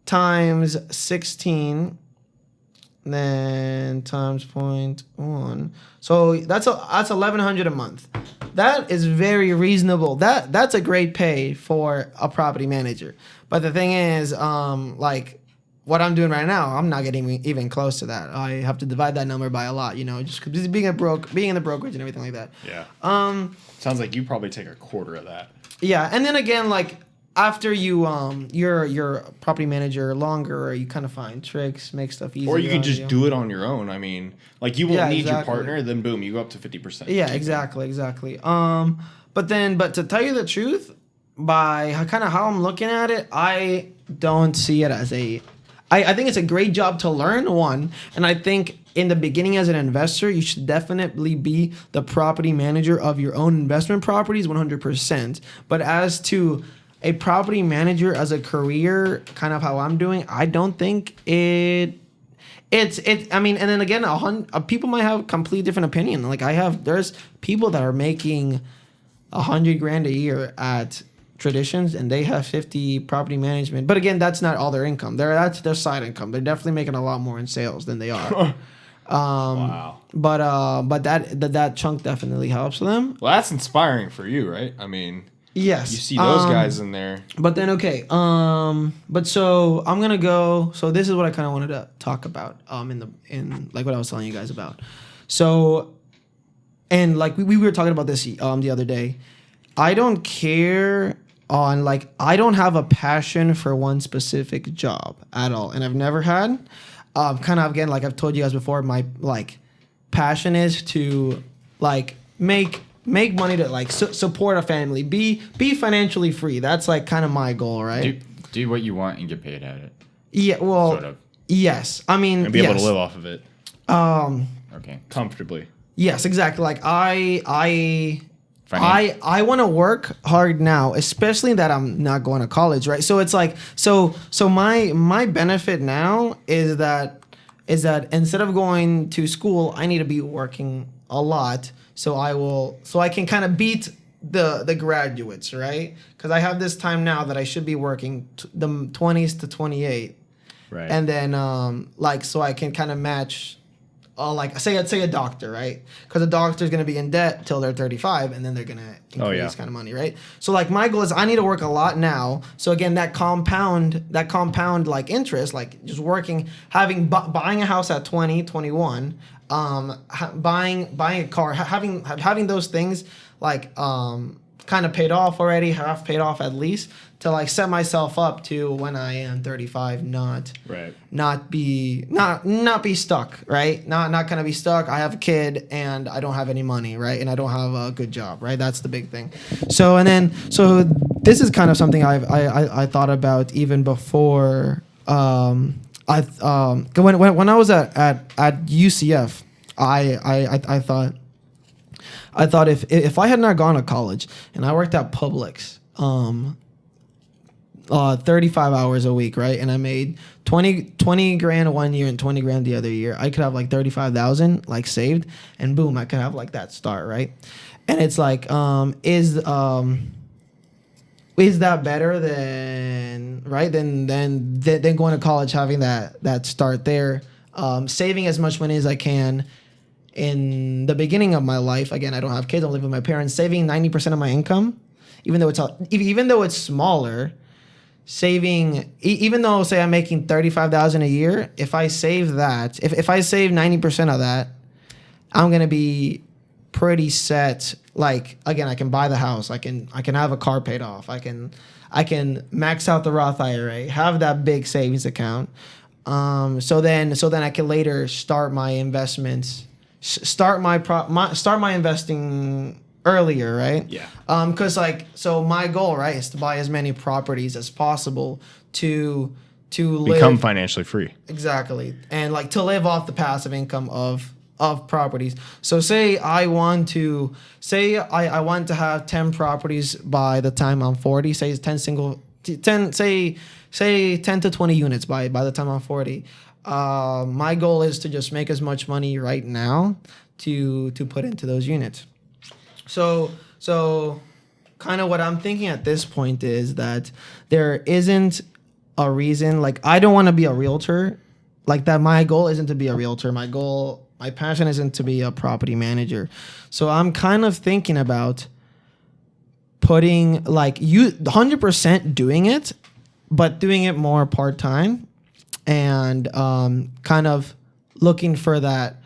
times 16, then times 0.1. So that's 1,100 a month. That is very reasonable. That's a great pay for a property manager. But the thing is, like what I'm doing right now, I'm not getting even close to that. I have to divide that number by a lot, just because being in the brokerage and everything like that. Yeah. Sounds like you probably take a quarter of that. Yeah, and then again, like after you're a property manager longer, you kind of find tricks, make stuff easier. Or you can just do it on your own. I mean, like you won't need your partner, then boom, you go up to 50%. Yeah, exactly. But to tell you the truth, by kind of how I'm looking at it, I don't see it as I think it's a great job to learn, one, and I think in the beginning as an investor, you should definitely be the property manager of your own investment properties 100%. But as to a property manager as a career, kind of how I'm doing, I don't think it's I mean, and then again, people might have a completely different opinion. Like there's people that are making $100,000 a year at Traditions, and they have 50 property management. But again, that's not all their income. That's their side income. They're definitely making a lot more in sales than they are. Wow. But that chunk definitely helps them. Well, that's inspiring for you, right? I mean, yes. You see those guys in there. But then but so I'm gonna go. So this is what I kind of wanted to talk about. In like what I was telling you guys about. So, and like we were talking about this the other day. I don't care. I don't have a passion for one specific job at all, and I've never had. Kind of again, like I've told you guys before, my like passion is to like make money to like support a family, be financially free. That's like kind of my goal, right? Do what you want and get paid at it. Yeah, well, sort of. Yes. I mean, and be able to live off of it. Okay. Comfortably. Yes, exactly. Like I want to work hard now, especially that I'm not going to college, right? So it's like so my benefit now is that instead of going to school, I need to be working a lot, so I can kind of beat the graduates, right? Because I have this time now that I should be working the 20s to 28, right? And then so I can kind of match. Like say a doctor, right? Because a doctor is going to be in debt till they're 35, and then they're going to increase kind of money, right? So like my goal is I need to work a lot now. So again, that compound like interest, like just working, buying a house at 20, 21, buying a car, having those things like kind of paid off already, half paid off at least, to like set myself up to when I am 35, not be stuck, right? Not gonna be stuck. I have a kid and I don't have any money, right? And I don't have a good job, right? That's the big thing. So this is kind of something I thought about even before. When I was at UCF, I thought if I had not gone to college and I worked at Publix 35 hours a week, right? And I made 20 grand one year and 20 grand the other year. I could have like 35,000 like saved, and boom, I could have like that start, right? And it's like, is that better than, right? Than going to college, having that start there? saving as much money as I can in the beginning of my life. Again, I don't have kids. I live with my parents. Saving 90% of my income, even though it's smaller. Saving, even though say I'm making $35,000 a year, if I save that, if I save 90% of that, I'm gonna be pretty set. Like again, I can buy the house. I can have a car paid off. I can max out the Roth IRA. Have that big savings account. So then I can later start my investments. Start my investing earlier, right? Yeah. Because so my goal, right, is to buy as many properties as possible to become financially free. Exactly, and like to live off the passive income of properties. So say I want to have 10 properties by the time I'm 40. Say it's 10 to 20 units by the time I'm 40. My goal is to just make as much money right now to put into those units. So kind of what I'm thinking at this point is that there isn't a reason, like I don't want to be a realtor, like that. My goal isn't to be a realtor. My passion isn't to be a property manager. So I'm kind of thinking about putting like 100% doing it, but doing it more part-time and kind of looking for that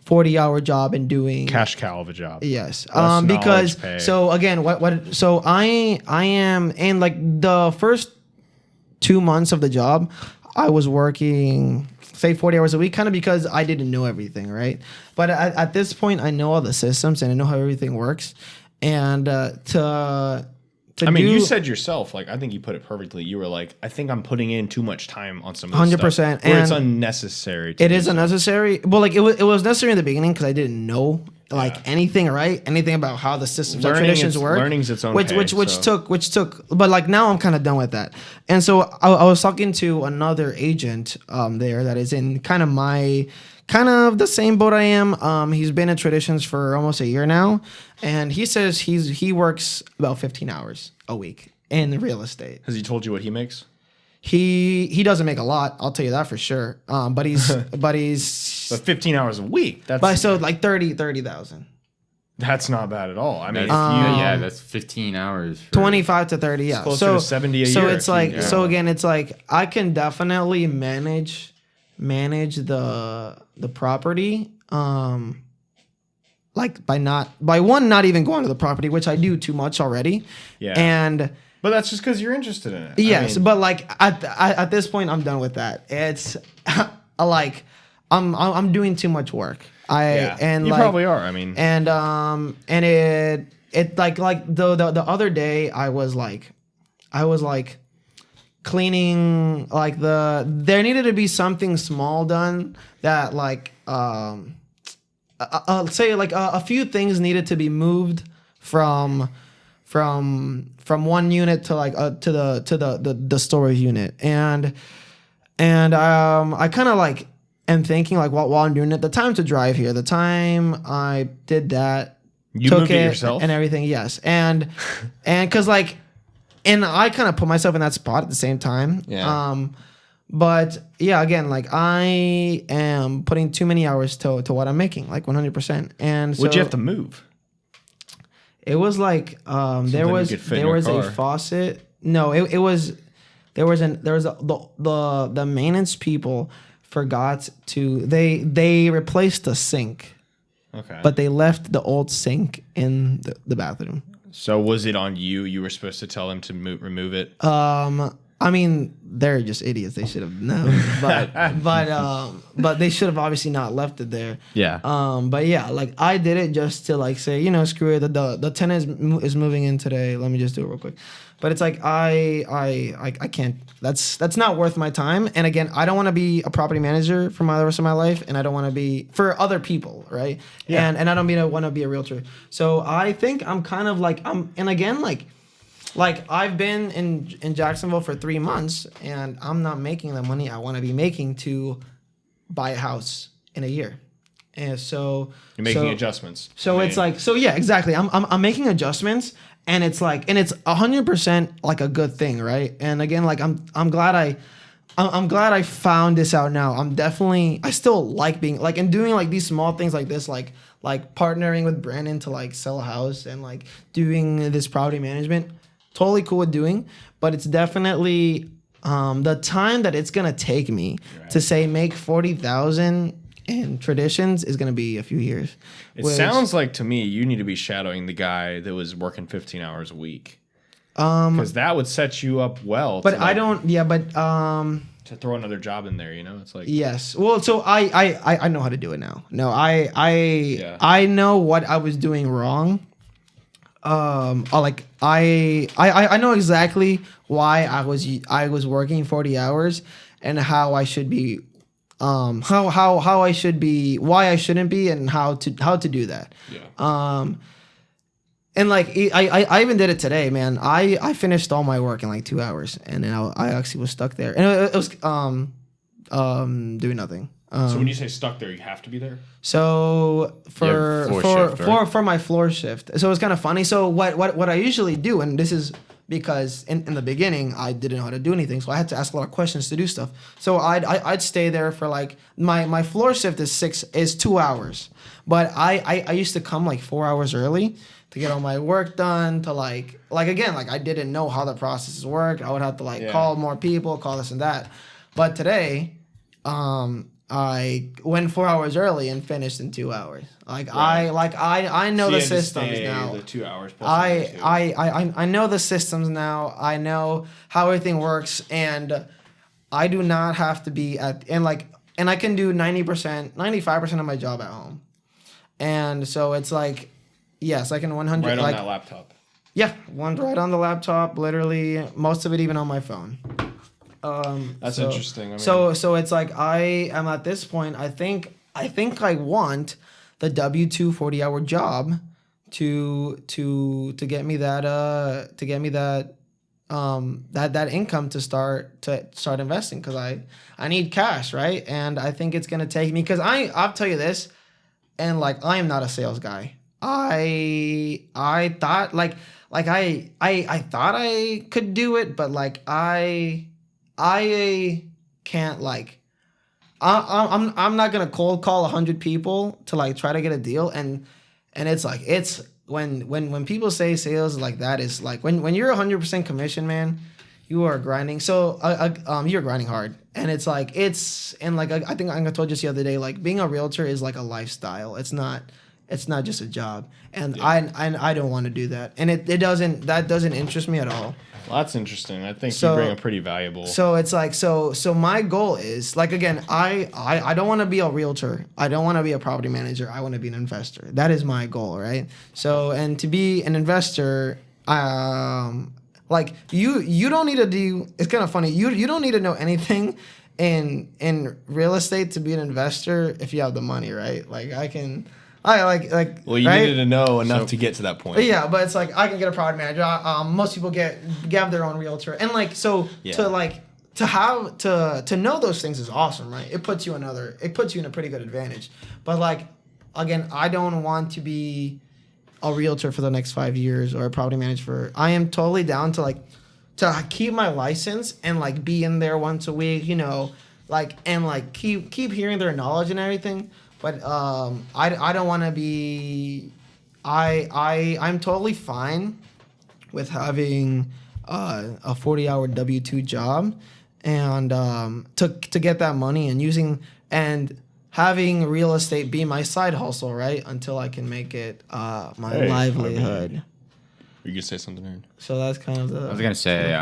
40-hour job and doing cash cow of a job. Yes. Because so again, so I am in like the first 2 months of the job, I was working say 40 hours a week, kind of because I didn't know everything, right? But at this point, I know all the systems and I know how everything works. And you said yourself, like I think you put it perfectly. You were like, I think I'm putting in too much time on some of this 100%, stuff, where it's unnecessary. It is unnecessary. Well, like it was necessary in the beginning because I didn't know anything, right? Anything about how the systems or traditions work. Learning's its own which took. But like now I'm kind of done with that. And so I was talking to another agent there that is in kind of the same boat I am. He's been in traditions for almost a year now, and he says he works about 15 hours a week in real estate. Has he told you what he makes? He doesn't make a lot, I'll tell you that for sure. But he's but 15 hours a week. So like 30,000. That's not bad at all. I mean, that's 15 hours. 25 to 30. Yeah, closer to 70 a year. So it's like so again, it's like I can definitely manage the property. Like by not even going to the property, which I do too much already. Yeah. But that's just because you're interested in it. Yes, but like at this point, I'm done with that. It's like I'm doing too much work. You probably are. I mean, and it like the other day I was like cleaning like there needed to be something small done that like say like a few things needed to be moved from one unit to like to the storage unit, and I kind of like am thinking like while I'm doing it, the time to drive here, the time I did that, you moved it yourself and everything, yes, and because like, and I kind of put myself in that spot at the same time, but yeah, again, like I am putting too many hours to what I'm making, like 100%, and so would you have to move? It was like there was a faucet. No, the maintenance people forgot to they replaced the sink. Okay. But they left the old sink in the bathroom. So was it on you? You were supposed to tell them to remove it. I mean, they're just idiots. They should have known, but they should have obviously not left it there. Yeah. But yeah, like I did it just to like say, screw it. The tenant is moving in today. Let me just do it real quick. But it's like I can't. That's not worth my time. And again, I don't want to be a property manager for the rest of my life, and I don't want to be for other people, right? Yeah. And I don't want to be a realtor. So I think I'm kind of like and again like I've been in Jacksonville for 3 months, and I'm not making the money I want to be making to buy a house in a year. And so you're making adjustments. So it's like, so yeah, exactly. I'm making adjustments, and it's like, and it's 100% like a good thing, right? And again, like I'm glad I'm glad I found this out now. I still like being like and doing like these small things like this, like partnering with Brandon to like sell a house and like doing this property management. Totally cool with doing, but it's definitely the time that it's gonna take me to say make 40,000 in traditions is gonna be a few years. It sounds like to me you need to be shadowing the guy that was working 15 hours a week. Because that would set you up well. But I don't. Yeah, but to throw another job in there, it's like yes. Well, so I know how to do it now. No, I know what I was doing wrong. I know exactly why I was working 40 hours and how I should be, how I should be, why I shouldn't be, and how to do that. Yeah. And like I even did it today, man. I finished all my work in like 2 hours, and then I actually was stuck there, and it was doing nothing. So when you say stuck there, you have to be there. So for my floor shift, so it's kind of funny. So what I usually do, and this is because in the beginning I didn't know how to do anything, so I had to ask a lot of questions to do stuff. So I'd stay there for like my floor shift is 2 hours, but I used to come like 4 hours early to get all my work done, to like again, like I didn't know how the processes work. I would have to call more people, call this and that. But today, I went 4 hours early and finished in 2 hours. I know so the systems now. The 2 hours. I know the systems now. I know how everything works, and I do not have to be and I can do 90%, 95% of my job at home. And so it's like, yes, I can 100. Right on that laptop. Yeah, one right on the laptop. Literally, most of it even on my phone. That's interesting. So it's like I am at this point. I think I want the W-2 40-hour job to get me that that income to start investing, because I need cash, right? And I think it's gonna take me, because I'll tell you this, and like I am not a sales guy. I thought I thought I could do it, but like I can't I'm not gonna cold call 100 people to like try to get a deal, and it's like it's when people say sales like that is like when you're 100% commission, man, you are grinding. So you're grinding hard, and it's like I think I told you this the other day, like being a realtor is like a lifestyle. It's not just a job, and yeah. I don't want to do that, and that doesn't interest me at all. Well, that's interesting. I think you bring a pretty valuable. So it's like so my goal is like, again, I don't want to be a realtor. I don't want to be a property manager. I want to be an investor. That is my goal, right? So, and to be an investor, like you don't need to do. It's kind of funny. You don't need to know anything in real estate to be an investor if you have the money, right? Like Well, you right? needed to know enough to get to that point. Yeah, but it's like I can get a property manager. Most people have their own realtor, and like so to know those things is awesome, right? It puts you in a pretty good advantage. But like, again, I don't want to be a realtor for the next 5 years or a property manager. I am totally down to keep my license and like be in there once a week, and like keep hearing their knowledge and everything. But I don't want to be. I'm totally fine with having a 40-hour W-2 job, and to get that money and having real estate be my side hustle, right? Until I can make it my livelihood. You could say something, Aaron. So that's kind of the. I was gonna say.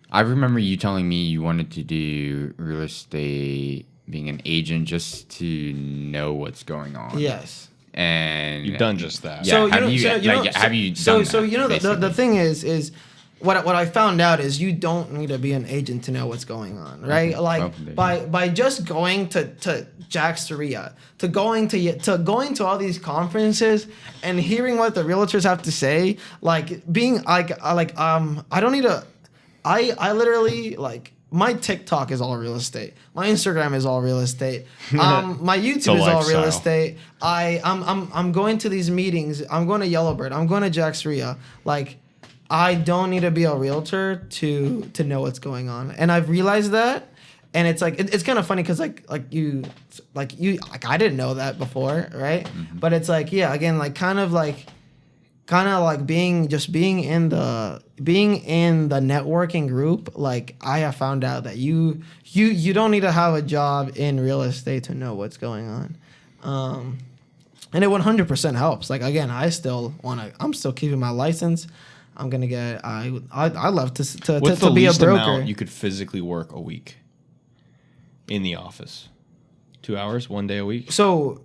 I remember you telling me you wanted to do real estate, being an agent, just to know what's going on. Yes. And you've done just that. Yeah. So have you done that? The thing is what I found out is you don't need to be an agent to know what's going on, right? Okay. Like by just going to Jack's-Ria, to going to all these conferences and hearing what the realtors have to say, like being I don't need to. I literally like. My TikTok is all real estate. My Instagram is all real estate. My YouTube is all real estate. I'm going to these meetings. I'm going to Yellowbird. I'm going to Jack's-Ria. Like, I don't need to be a realtor to know what's going on, and I've realized that. And it's like it's kind of funny because like I didn't know that before, right? Mm-hmm. But it's like again kind of like being in the networking group. Like I have found out that you don't need to have a job in real estate to know what's going on, and it 100% helps. Like again, I'm still keeping my license. I'm gonna get I love to be a broker. What's the least amount you could physically work a week? In the office, 2 hours, 1 day a week. So,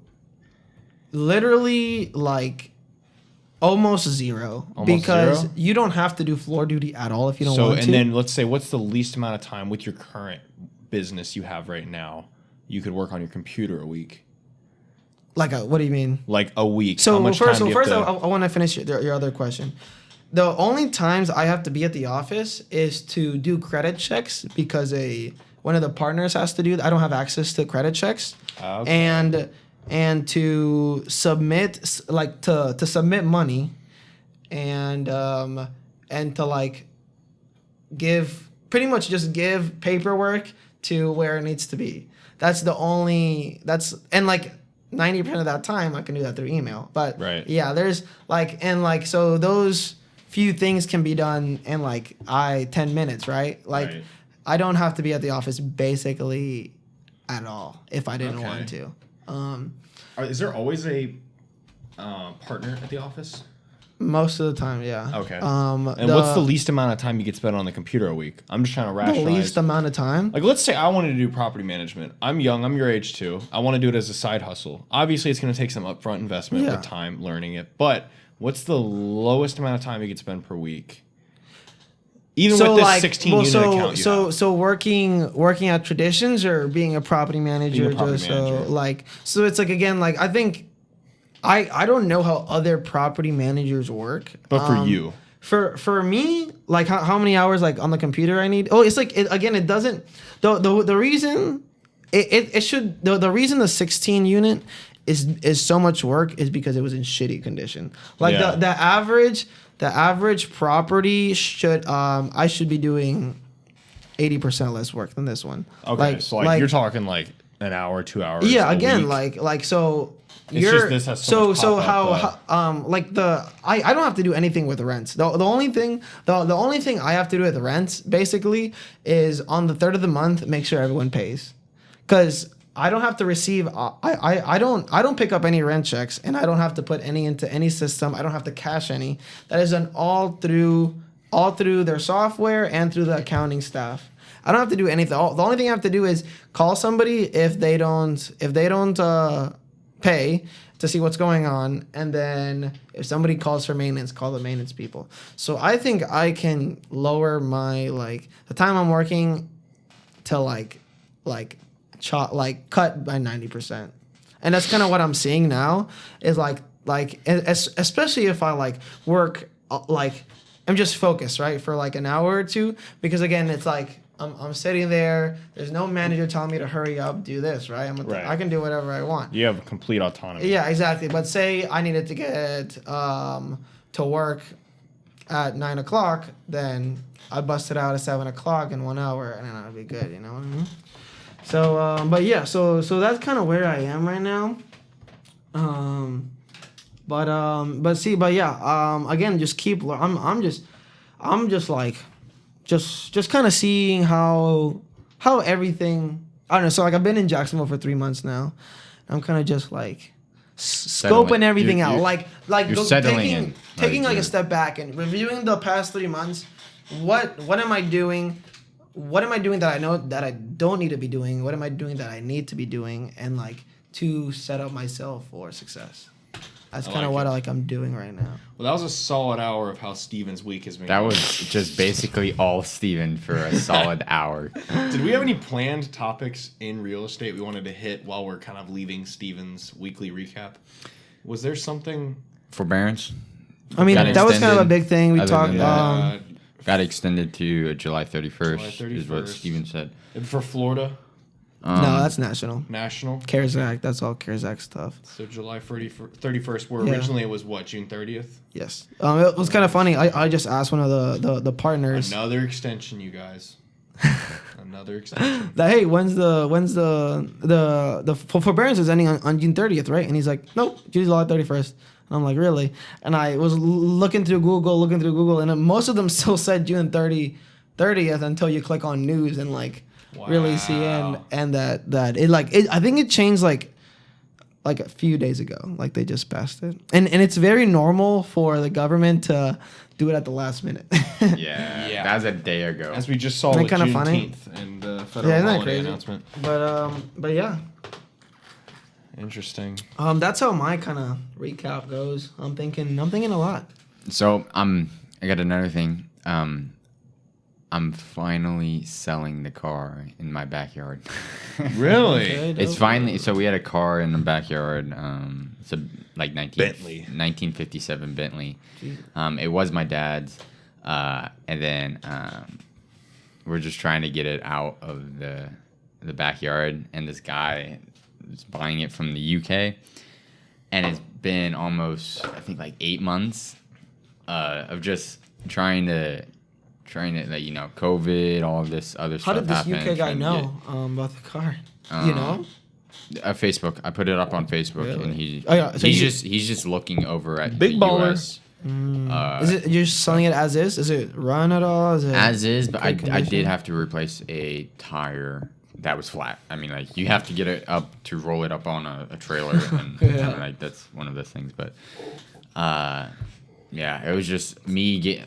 literally, like almost zero, because you don't have to do floor duty at all if you don't want to. So, and then let's say, what's the least amount of time with your current business you have right now? You could work on your computer a week. Like what do you mean? Like a week. So first, I want to finish your other question. The only times I have to be at the office is to do credit checks because one of the partners has to do that. I don't have access to credit checks. Okay. And to submit to submit money and to like give paperwork to where it needs to be. That's and like 90% of that time I can do that through email. But there's so those few things can be done in 10 minutes, right? Right. I don't have to be at the office basically at all if I didn't want to. Is there always a partner at the office? Most of the time, yeah. Okay. And what's the least amount of time you get spent on the computer a week? I'm just trying to rationalize. The least amount of time? Like, let's say I wanted to do property management. I'm young. I'm your age too. I want to do it as a side hustle. Obviously, it's going to take some upfront investment with time learning it. But what's the lowest amount of time you could spend per week? Even with this 16 unit account you have. So working at Traditions or being a property manager? So it's like, again, like I think I don't know how other property managers work. But for you. For me, like how many hours like on the computer I need? Oh, it's like it doesn't the reason the reason the 16 unit is so much work is because it was in shitty condition. Like the average property I should be doing 80% less work than this one. Okay, so you're talking like an hour, 2 hours. Yeah, again, week. like so. It's just this has so I don't have to do anything with the rents. The only thing I have to do with the rents basically is on the third of the month make sure everyone pays, because I don't have to receive. I don't pick up any rent checks, and I don't have to put any into any system. I don't have to cash any. That is done all through their software and through the accounting staff. I don't have to do anything. The only thing I have to do is call somebody if they don't pay to see what's going on, and then if somebody calls for maintenance, call the maintenance people. So I think I can lower my the time I'm working to cut by 90%, and that's kind of what I'm seeing now. Is especially if I work I'm just focused right for an hour or two, because again it's I'm sitting there. There's no manager telling me to hurry up, do this, right? I can do whatever I want. You have complete autonomy. Yeah, exactly. But say I needed to get to work at 9 o'clock, then I bust it out at 7 o'clock in 1 hour, and then I'd be good. You know what I mean? So, so that's kind of where I am right now. Again, just keep. I'm just kind of seeing how everything. I don't know. So I've been in Jacksonville for 3 months now. I'm kind of just scoping everything out. Taking a step back and reviewing the past 3 months. What am I doing? What am I doing that I know that I don't need to be doing? What am I doing that I need to be doing? And to set up myself for success. That's kind of what I'm doing right now. Well, that was a solid hour of how Steven's week has been. That was just basically all Steven for a solid hour. Did we have any planned topics in real estate we wanted to hit while we're kind of leaving Steven's weekly recap? Was there something? Forbearance? I mean, that was kind of a big thing. We talked. Got extended to July 31st, is what Steven said. And for Florida? No, that's national. National? CARES Act. That's all CARES Act stuff. So July 31st, where originally it was what, June 30th? Yes. It was kind of funny. I just asked one of the partners. Another extension, you guys. Another extension. That, hey, when's the forbearance is ending on June 30th, right? And he's like, nope, July 31st. And I'm like, really? And I was looking through Google, and most of them still said June 30th until you click on news and like really see and that it I think it changed like a few days ago. Like they just passed it, and it's very normal for the government to do it at the last minute. yeah, that was a day ago. As we just saw with kind of Juneteenth and the federal holiday announcement. But yeah. Interesting. That's how my kind of recap goes. I'm thinking a lot. So I got another thing. I'm finally selling the car in my backyard. Really? Okay, It's finally. So we had a car in the backyard. It's a like 1957 Bentley. It was my dad's, and then we're just trying to get it out of the backyard. And this guy is buying it from the UK, and it's been almost, I think, like 8 months of just trying to like, you know, COVID, all of this other stuff. How did this UK guy know about the car? You know, Facebook. I put it up on Facebook, Really? and he's just looking over at Big the baller. US. is it you're selling it as is? Is it run at all? Is it As is, but I condition? did have to replace a tire that was flat. I mean, like, you have to get it up to roll it up on a trailer, and Yeah. like that's one of those things. But yeah, it was just me get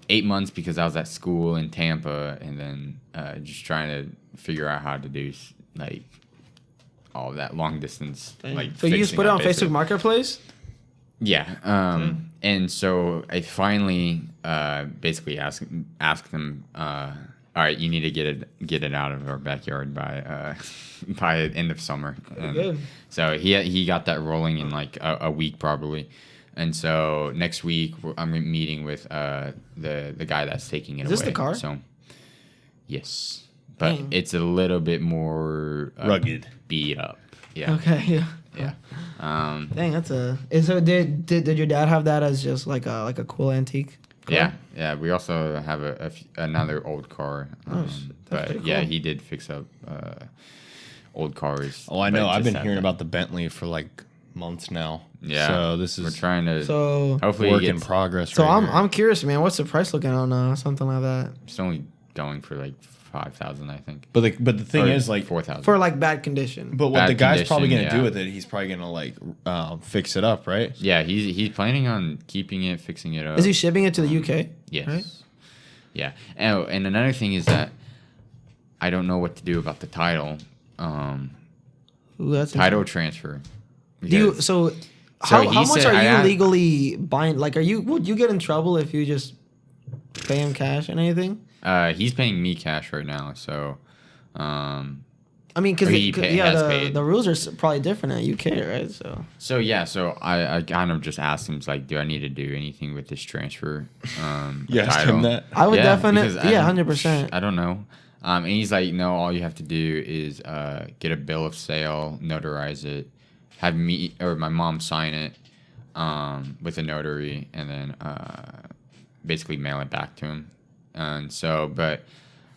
8 months because I was at school in Tampa, and then just trying to figure out how to do like all of that long distance. Like, So you just fixing put it up, on basically. Facebook Marketplace? Yeah. And so I finally basically asked them, all right, you need to get it out of our backyard by by end of summer. Good. So he got that rolling in like a week probably. And so next week I'm meeting with the guy that's taking it away. Is this the car? So yes, but Dang. it's a little bit more Rugged. beat up. Yeah. Okay, yeah. Yeah. Dang, that's a. So did your dad have that as just like a cool antique car? Yeah. We also have another old car, that's but pretty yeah, cool. he did fix up old cars. Oh, I but know. it I've just been had hearing that- about the Bentley for like months now. Yeah. So this we're is trying to So hopefully work it in gets, progress. so right I'm here. I'm curious, man. What's the price looking on something like that it's only going for like 5,000, I think. But the thing Or is, like, 4,000 for like bad condition? but what bad the guy's probably gonna condition, do yeah. with it, he's probably gonna like fix it up, right? Yeah, he's planning on keeping it, fixing it up. Is he shipping it to the UK? Yes. Right? Yeah. Oh, and another thing is that I don't know what to do about the title. Ooh, that's Title transfer. Do you Because- so? So How he much said- are I you asked- legally buying? Like, would you get in trouble if you just pay him cash and anything? he's paying me cash right now, so I mean, because Or he has paid. the rules are probably different at UK, right? So I kind of just asked him, like, do I need to do anything with this transfer? You asked title? him that. I would because definitely, I- 100%. I don't know. And he's like, no, all you have to do is get a bill of sale, notarize it, have me or my mom sign it with a notary, and then basically mail it back to him. And so, but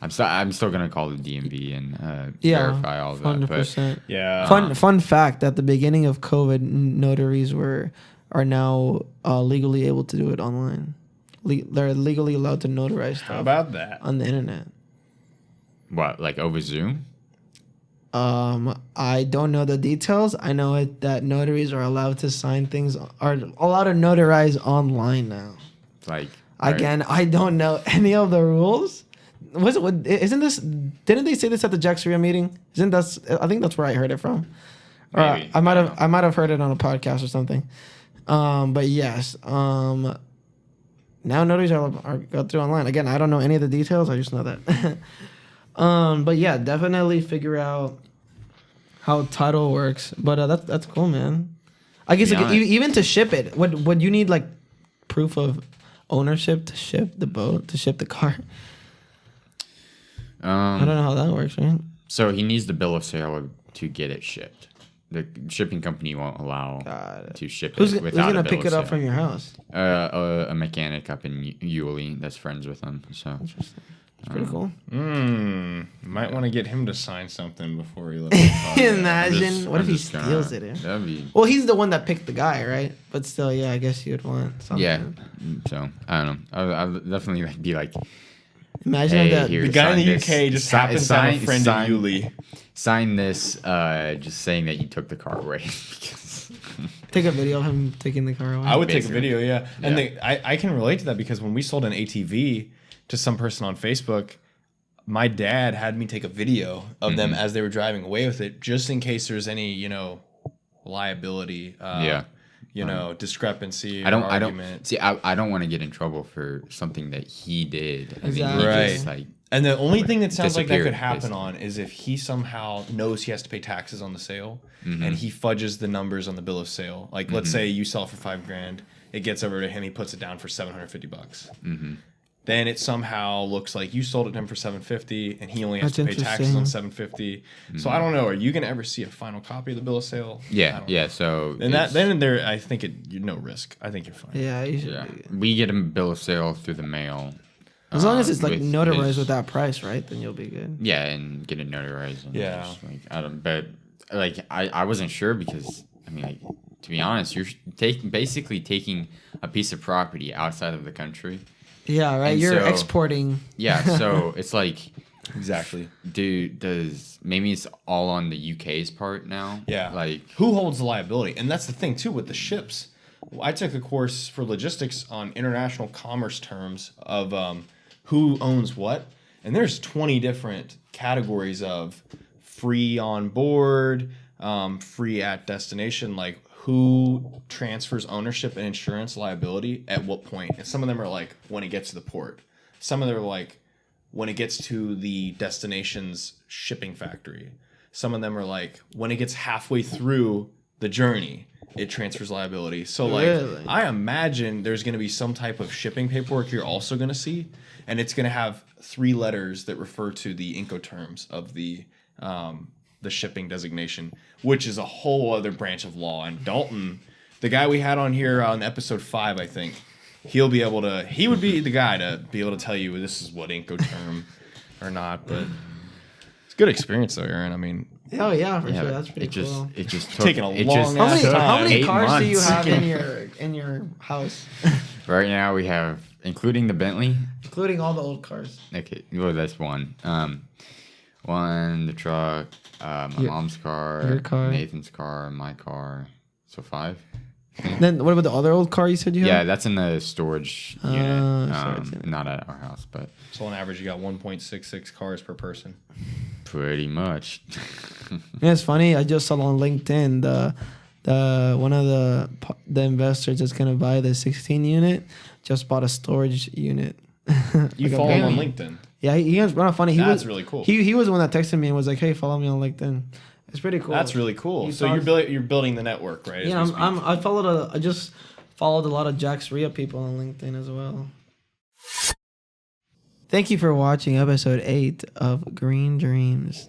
I'm still gonna call the DMV and verify all of that. 100%. Yeah. Fun fact: at the beginning of COVID, notaries are now legally able to do it online. They're legally allowed to notarize How stuff about that? on the internet. What, like over Zoom? I don't know the details. I know that notaries are allowed to sign things, are allowed to notarize online now. Like Again, I don't know any of the rules. Isn't this? Didn't they say this at the Jaxria meeting? I think that's where I heard it from. Or Maybe. I might have heard it on a podcast or something. But yes. Now notaries are go through online. Again, I don't know any of the details. I just know that. But yeah, definitely figure out how title works. But that's cool, man. I guess Be like, honest. even to ship it, would you need like proof of ownership to ship the boat, to ship the car? I don't know how that works, right? So he needs the bill of sale to get it shipped. The shipping company won't allow to ship it without a bill of sale. Who's gonna pick it up from your house? A mechanic up in Yulee that's friends with him. So interesting. It's pretty cool. Might want to get him to sign something before he lets me. Imagine. What if he steals it? That'd be... Well, he's the one that picked the guy, right? But still, yeah, I guess you'd want something. Yeah. So I don't know. I'll definitely be like. Imagine that the guy in the UK just happens to have a friend in Yulee. Sign this, just saying that you took the car away. Take a video of him taking the car away. I would take a video, yeah. And I can relate to that because when we sold an ATV to some person on Facebook, my dad had me take a video of them as they were driving away with it, just in case there's any, liability. Discrepancy. I don't want to get in trouble for something that he did. Exactly. Right. And the only thing that sounds like that could happen on is if he somehow knows he has to pay taxes on the sale and he fudges the numbers on the bill of sale. Like, let's say you sell it for $5,000, it gets over to him, he puts it down for $750. Then it somehow looks like you sold it to him for $750 and he only has to pay taxes on $750. So I don't know. Are you gonna ever see a final copy of the bill of sale? Yeah. So then there, I think you're no risk. I think you're fine. Yeah, you should. Yeah. We get a bill of sale through the mail. As long as it's like notarized with that price, right? Then you'll be good. Yeah, and get it notarized. And yeah. But I wasn't sure because to be honest, you're basically taking a piece of property outside of the country. Yeah, right. You're exporting. Yeah, so it's like exactly. Maybe it's all on the UK's part now? Yeah. Like who holds the liability? And that's the thing too with the ships. I took a course for logistics on international commerce terms of who owns what, and there's 20 different categories of free on board, free at destination, like who transfers ownership and insurance liability at what point. And some of them are like when it gets to the port. Some of them are like when it gets to the destination's shipping factory. Some of them are like when it gets halfway through the journey, it transfers liability. So like really? I imagine there's going to be some type of shipping paperwork you're also going to see, and it's going to have 3 letters that refer to the Incoterms of the shipping designation, which is a whole other branch of law. And Dalton, the guy we had on here on episode 5, I think, he would be the guy to be able to tell you this is what Incoterm or not. But it's a good experience though, Aaron. I mean, oh yeah, for sure. That's pretty cool. It just took taking a long time. How many cars months. do you have in your house? Right now we have, including the Bentley, including all the old cars. Okay, well that's one. The truck, my mom's car, your car, Nathan's car, my car. So 5. Then what about the other old car you said you had? Yeah, that's in the storage unit. Not at our house, but so on average you got 1.66 cars per person. Pretty much. Yeah, it's funny. I just saw on LinkedIn the one of the investors that's gonna buy the 16 unit just bought a storage unit. You follow him on LinkedIn? Yeah, he was funny. That's really cool. He was the one that texted me and was like, "Hey, follow me on LinkedIn." It's pretty cool. That's really cool. So you're building the network, right? Yeah, I just followed a lot of Jack's Ria people on LinkedIn as well. Thank you for watching episode 8 of Green Dreams.